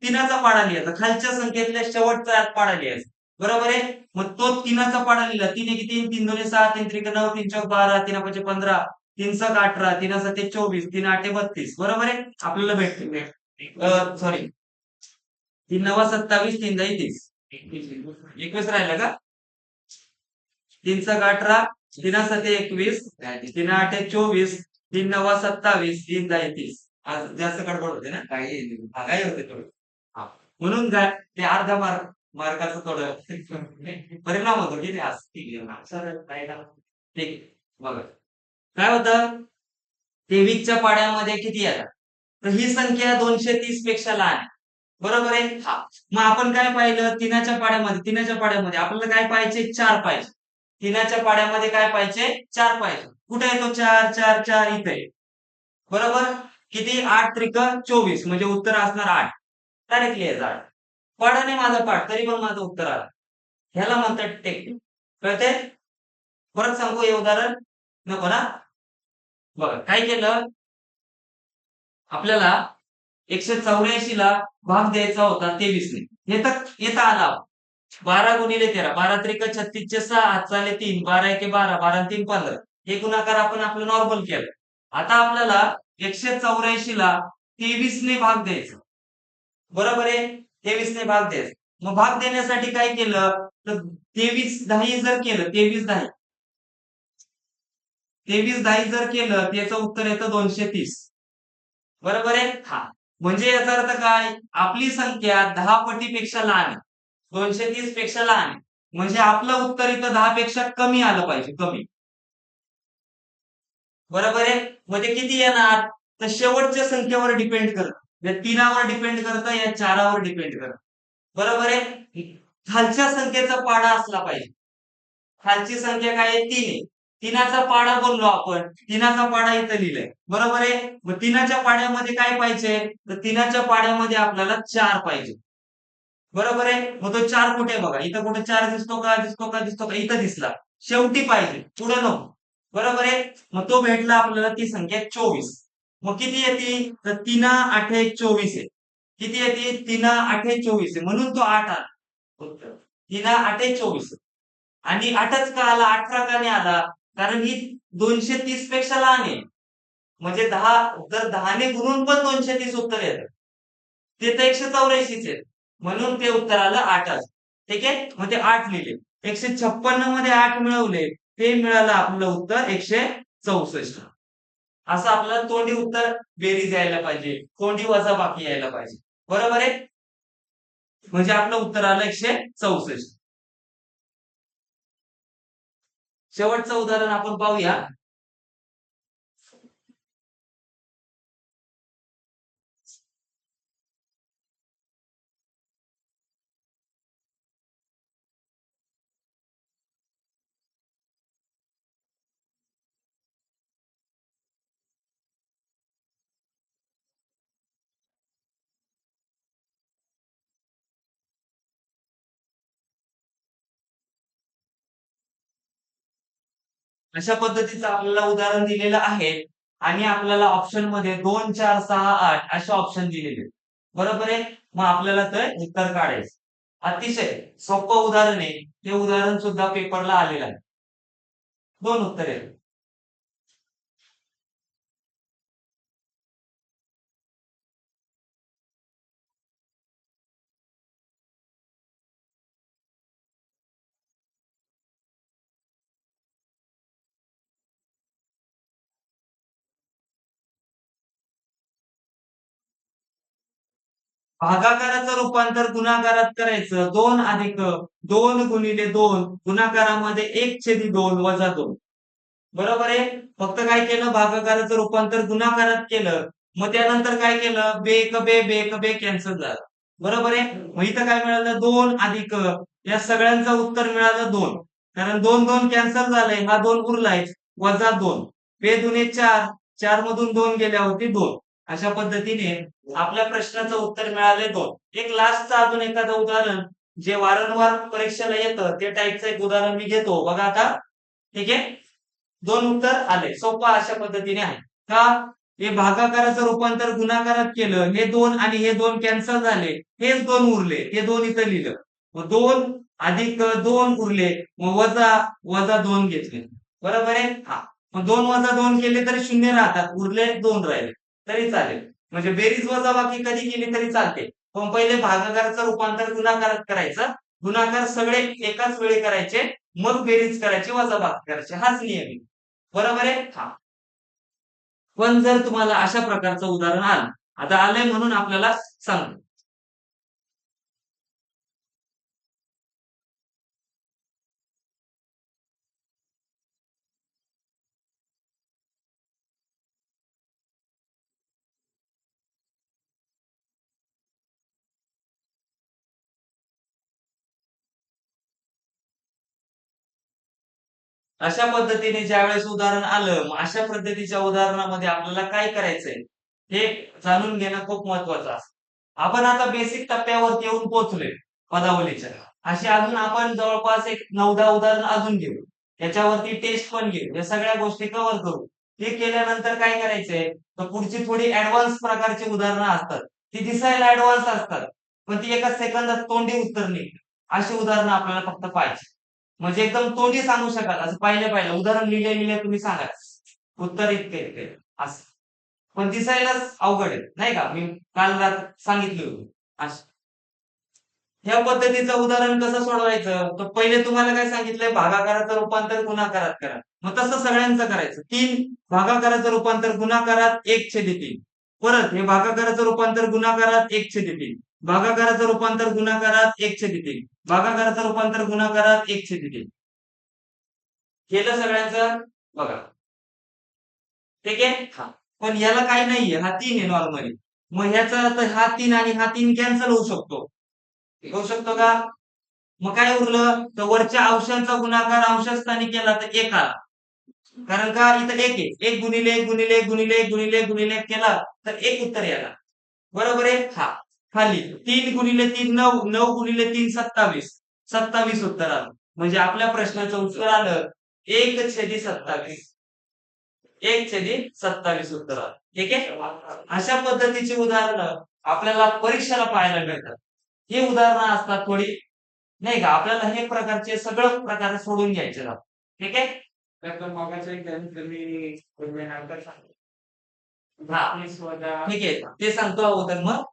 Speaker 1: तीनाचा पाडा लिहायचा. खालच्या संख्येतल्या शेवटचा पाडा लिहायचा. बरोबर आहे. मग तो तीनाचा पाडा लिहिला. 3 1 3, 3 2 6, 3 3 9, 3 4 12, 3 5 15, 3 7 18, 3 7 24, 3 8 32. बरोबर आहे. आपल्याला भेटते, सॉरी, 3 9 27, 3 10 30, 21 राहिलं का, 3 6 18, 3 7 21, 3 8 24, 3 9 27, 3 10 30. आज जास्त गडबड होते ना, काही होते थोडं. म्हणून काय ते अर्धा मार्काचं थोडं परिणाम होतो की ते आज. ठीक आहे, ठीक. बघा, काय होतं, 23च्या पाड्यामध्ये किती येतात, तर ही संख्या 230 पेक्षा लहान आहे. बरोबर आहे. मग आपण काय पाहिलं, तीनाच्या पाड्यामध्ये आपल्याला काय पाहिजे, 4 पाहिजे. तीनाच्या पाड्यामध्ये काय पाहिजे, 4 पाहिजे. कुठे आहे तो 4 4 4 इथे. बरोबर. किती, 8 त्रिक 24, म्हणजे उत्तर असणार 8. डायरेक्टली यायचं 8. पाडा नाही माझा पाठ, तरी पण माझं उत्तर आलं. ह्याला म्हणतात टेक्निक. कळते. परत सांगू हे उदाहरण, नको ना. बघा, काय केलं, आपल्याला 184 ला भाग द्यायचा होता 23 ने. येता आला. 12 गुणिले 13, 12 त्रिक 36 चे 6 हात चाले 3, 12 1 12, 12 3 15. हे गुणाकार आपण आपलं नॉर्मल केलं. आता आपल्याला 184 ला 23 ने भाग द्यायचा. बरोबर आहे, 23 ने भाग द्यायचा. मग भाग देण्यासाठी काय केलं तर 23 10 जर केलं, 23 10 जर केलं त्याचं उत्तर येतं 230. बरोबर आहे. हा म्हणजे याचा अर्थ काय, आपली संख्या 10 पटीपेक्षा लहान आहे, 230 पेक्षा लहान आहे, म्हणजे आपलं उत्तर इथं 10 पेक्षा कमी आलं पाहिजे, कमी. बरोबर आहे. म्हणजे किती येणार तर शेवटच्या संख्येवर डिपेंड करत, या 3वर डिपेंड करतं, या 4वर डिपेंड करत. बरोबर आहे. खालच्या संख्येचा पाडा असला पाहिजे. खालची संख्या काय आहे 3 आहे. 3चा पाडा बोललो आपण, 3चा पाडा इथं लिहिलाय. बरोबर आहे. मग 3च्या पाड्यामध्ये काय पाहिजे तर 3च्या पाड्यामध्ये आपल्याला 4 पाहिजे. बरोबर आहे. मग तो 4 कुठे आहे बघा, इथं कुठे 4 दिसतो का, दिसतो का, दिसतो का, इथं दिसला. शेवटी पाहिजे, पुढे नको. बरोबर आहे. मग तो भेटला आपल्याला, ती संख्या 24. मग किती येते तर 3 8 24 आहे. किती येते 3 8 24 आहे, म्हणून तो 8 आला उत्तर. 3 8 24. आणि 8च का आला, 18 का नाही आला, कारण ही 230 पेक्षा लहान आहे. म्हणजे 10 जर 10 ने गुणून पण 230 उत्तर येतं. ते तर 184 आहे, म्हणून ते उत्तर आलं 8च. ठीक आहे. मग ते 8 लिहिले. 156 मध्ये 8 मिळवले, ते मिळालं आपलं उत्तर 164. असं आपल्याला तोंडी उत्तर बेरीज यायला पाहिजे, तोंडी वजाबाकी यायला पाहिजे. बरोबर आहे. म्हणजे आपलं उत्तर आलं 164. शेवटचं उदाहरण आपण पाहूया. अशा पद्धतीचं आपल्याला उदाहरण दिलेलं आहे आणि आपल्याला ऑप्शन मध्ये 2 4 6 8 असे ऑप्शन दिलेले आहेत. बरोबर आहे. मग आपल्याला ते उत्तर काढायचं. अतिशय सोपं उदाहरण आहे. हे उदाहरण सुद्धा पेपरला आलेलं आहे. 2 उत्तर आहेत. भागाकाराचं रूपांतर गुणाकारात करायचं. 2 अधिक 2 गुणिले 2 गुणाकारामध्ये 1/2 वजा 2. बरोबर आहे. फक्त काय केलं, भागाकाराचं रूपांतर गुणाकारात केलं. मग त्यानंतर काय केलं, बे एक बे बे एक बे कॅन्सल झालं. बरोबर आहे. मग इथं काय मिळालं, 2 अधिक या सगळ्यांचं उत्तर मिळालं 2. कारण 2 2 कॅन्सल झालंय, हा 2 उरलाय, वजा 2. बे दुने 4, 4 मधून 2 गेल्यावरती 2. अशा पद्धतीने आपल्या प्रश्नाचं उत्तर मिळाले 2. एक लास्टचं अजून एखादं उदाहरण जे वारंवार परीक्षेला येतं, ते टाईपचं एक उदाहरण मी घेतो बघा आता. ठीक आहे. 2 उत्तर आले. सोपं अशा पद्धतीने आहे. का, हे भागाकाराचं रूपांतर गुणाकारात केलं, हे 2 आणि हे 2 कॅन्सल झाले, हेच 2 उरले, हे 2 इथं लिहिलं. मग 2 अधिक 2 उरले, मग वजा वजा 2 घेतले. बरोबर आहे. हा मग 2 वजा 2 केले तरी 0 राहतात, उरले 2 राहिले तरी चालेल. म्हणजे बेरीज वजाबाकी कधी केली तरी चालते. पण पहिले भागाकाराचं रूपांतर गुणाकारात करायचं, गुणाकार सगळे एकाच वेळी करायचे, मग बेरीज करायची, वजाबाकी करायची, हाच नियम आहे. बरोबर आहे. हा पण जर तुम्हाला अशा प्रकारचं उदाहरण आलं, आता आलंय म्हणून आपल्याला सांगतो. अशा पद्धतीने ज्यावेळेस उदाहरण आलं, मग अशा पद्धतीच्या उदाहरणामध्ये आपल्याला काय करायचंय हे जाणून घेणं खूप महत्वाचं असतं. आपण आता बेसिक टप्प्यावरती येऊन पोहोचलोय पदावलीच्या. अशी अजून आपण जवळपास एक 9-10 उदाहरण अजून घेऊ. त्याच्यावरती टेस्ट पण घेऊ. या सगळ्या गोष्टी कव्हर करू. हे केल्यानंतर काय करायचंय तर पुढची थोडी ऍडव्हान्स प्रकारची उदाहरणं असतात. ती दिसायला ऍडव्हान्स असतात, पण ती एका सेकंदात तोंडी उत्तर निघतात. अशी उदाहरणं आपल्याला फक्त पाहिजे. म्हणजे एकदम तोंडी सांगू शकाल, असं पाहिलं पाहिलं उदाहरण लिहिले लिहिले तुम्ही सांगा उत्तर इतके इतके. असं. पण दिसायलाच अवघड आहे नाही का, मी काल सांगितलं होतं असं. ह्या पद्धतीचं उदाहरण कसं सोडवायचं, तर पहिले तुम्हाला काय सांगितलंय, भागाकाराचं रूपांतर गुणाकारात करा. मग तसं सगळ्यांचं करायचं. 3 भागाकाराचं रूपांतर गुणाकारात 1/3. परत हे भागाकाराचं रूपांतर गुणाकारात 1/3. भागाकाराचं रूपांतर गुणाकारात 1/3. भागाकाराचं रूपांतर गुणाकारात 1/3. केलं सगळ्यांचं बघा. ठीक आहे. हा, पण याला काही नाहीये, हा 3 आहे नॉर्मली. मग ह्याचा अर्थ हा 3 आणि हा 3 कॅन्सल होऊ शकतो. होऊ शकतो का? मग काय उरलं, तर वरच्या अंशांचा गुणाकार अंशस्थानी केला तर 1 आला. कारण का इथं 1 आहे. 1 गुणिले 1 गुणिले 1 गुणिले 1 गुणिले 1 गुणिले 1 केला तर 1 उत्तर येणार. बरोबर आहे. हा, खाली 3 गुणिले 3 9, 9 गुणिले 3 27. 27 उत्तर आलं. म्हणजे आपल्या प्रश्नाचं उत्तर आलं 1/27. 1/27 उत्तर आलं. ठीक आहे. अशा पद्धतीची उदाहरणं आपल्याला परीक्षेला पाहायला मिळतात. ही उदाहरणं असतात थोडी नाही का, आपल्याला हे प्रकारचे सगळं प्रकार सोडून घ्यायचे राहतात. ठीक आहे. तर मगाचं एक गणित मी हा, ठीक आहे. ते सांगतो अगोदर मग.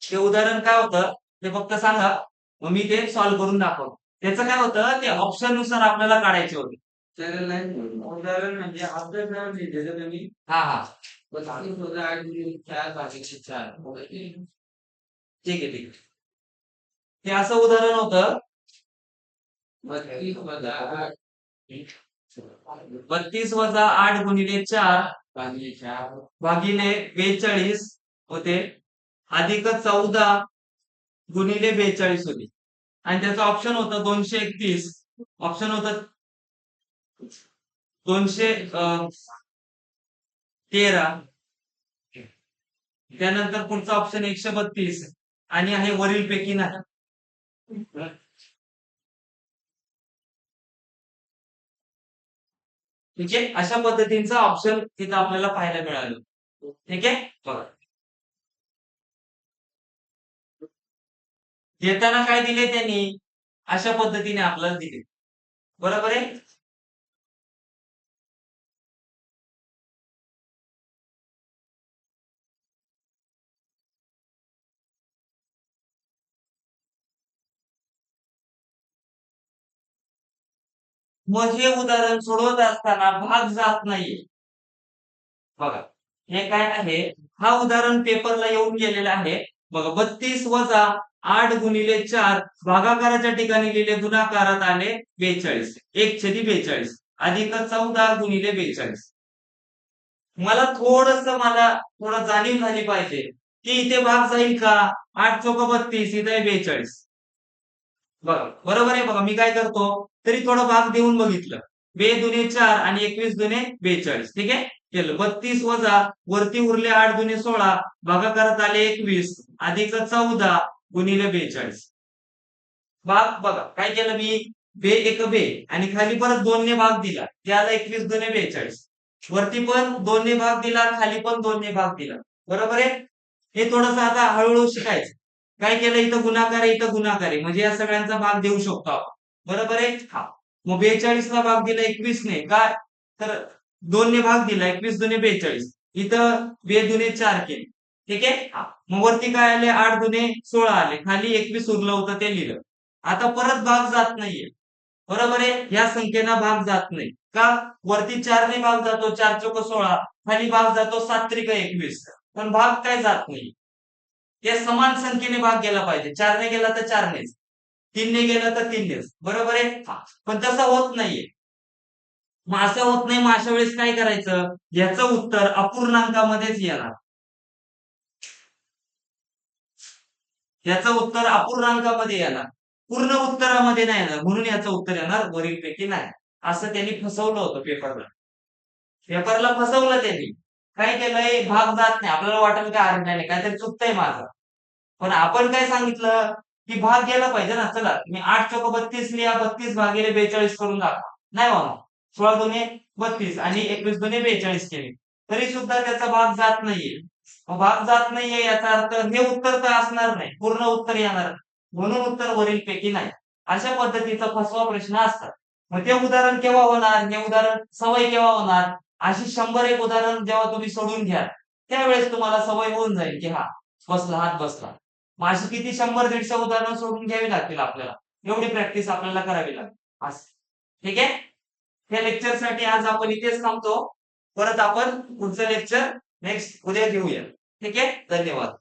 Speaker 1: ते उदाहरण काय होतं ते फक्त सांगा, मग मी ते सॉल्व्ह करून दाखवतो. त्याचं काय होतं, ते ऑप्शन नुसार आपल्याला काढायचे होते. चॅनल नाही उदाहरण म्हणजे आपलं नाव लिहिलेलं तुम्ही. हा हा, बस आधी शोधा 8 × 4 = 4. ठीक आहे, ठीक आहे. हे असं उदाहरण होतं. 32 - 8 32 - 8 गुणिले 4 भागिले 42 होते, अधिक 14 गुणिले 42 होते. आणि त्याचं ऑप्शन होतं 231. ऑप्शन होतं 213. त्यानंतर पुढचा ऑप्शन 132 आणि आहे वरीलपैकी नाही. ठीक आहे. अशा पद्धतीचं ऑप्शन तिथं आपल्याला पाहायला मिळालं. ठीक आहे. बघा, देताना काय दिले त्यांनी, अशा पद्धतीने आपल्याला दिले. बरोबर आहे. मग हे उदाहरण सोडवत असताना भाग जात नाहीये. बघा, हे काय आहे, हा उदाहरण पेपरला येऊन गेलेला आहे. बघा, 32 - 8 गुणिले 4 भागाकाराच्या ठिकाणी लिहिले, गुणाकारात आले 42. 1/42 अधिक 14 गुणिले 42. मला थोडं जाणीव झाली पाहिजे की इथे भाग जाईल का. 8 चोक 32, इथे 42. बघा, बरोबर आहे. बघा, मी काय करतो, तरी थोडं भाग देऊन बघितलं. 2 दुने 4 आणि 21 दुने 42. ठीक आहे. केलं. 32 वजा वरती उरले 8 दुने 16 भागाकारात आले 21 अधिक 14 गुणिले 42. भाग बघा काय केलं मी, बे एक बे आणि खाली परत 2 ने भाग दिला, त्याला 21 दुने 42. वरती पण 2 ने भाग दिला, खाली पण 2 ने भाग दिला. बरोबर आहे. हे थोडंसं आता हळूहळू शिकायचं. काय केलं, इथं गुणाकार आहे, इथं गुणाकार आहे, म्हणजे या सगळ्यांचा भाग देऊ शकतो आपण. बरोबर आहे. हा, मग 42 ला भाग दिला 21 ने, काय तर 2 ने भाग दिला, 21 दुने 42. इथं 2 दुने 4 केले. ठीक आहे. हा, मग वरती काय आले, 8 दुने 16 आले, खाली 21 उरलं होतं ते लिहिलं. आता परत भाग जात नाहीये. बरोबर आहे. या संख्येला भाग जात नाही का, वरती 4 ने भाग जातो, 4 चोक 16, खाली भाग जातो 7 त्रिक 21, पण भाग काय जात नाही. या समान संख्येने भाग गेला पाहिजे. 4 ने गेला तर 4 नेच, 3 ने गेला तर 3 नेच. बरोबर आहे. पण तसं होत नाहीये. मग असं होत नाही, मग अशा वेळेस काय करायचं, याचं उत्तर अपूर्णांकामध्येच येणार. याचं उत्तर अपूर्णांकामध्ये येणार, पूर्ण उत्तरामध्ये नाही येणार. म्हणून याचं उत्तर येणार वरीलपैकी नाही. असं त्यांनी फसवलं होतं पेपरला. पेपरला फसवलं त्यांनी. काय केलंय, भाग जात नाही. आपल्याला वाटेल काय, अरे नाही काहीतरी चुकतंय माझं. पण आपण काय सांगितलं की भाग गेला पाहिजे ना. चला, मी 8 चोक 32 लिहा, 32 भागिले 42 करून दाखवा. नाही बाबा, 16 दुने 32 आणि 21 दुने 42 केले, तरी सुद्धा त्याचा भाग जात नाहीये. मग भाग जात नाहीये याचा अर्थ हे उत्तर तर असणार नाही, पूर्ण उत्तर येणार, म्हणून उत्तर वरीलपैकी नाही. अशा पद्धतीचा फसवा प्रश्न असतात. मग ते उदाहरण केव्हा होणार, हे उदाहरण सवय केव्हा होणार, अशी 100 एक उदाहरण जेव्हा तुम्ही सोडून घ्याल, त्यावेळेस तुम्हाला सवय होऊन जाईल, की हां, बसला, हात बसला. मग अशी किती 100-150 उदाहरणं सोडून घ्यावी लागतील आपल्याला. एवढी प्रॅक्टिस आपल्याला करावी लागेल. असं. ठीक आहे? या लेक्चरसाठी आज आपण इथेच थांबतो. परत आपण पुढचं लेक्चर नेक्स्ट उद्या घेऊया. ठीक आहे? धन्यवाद.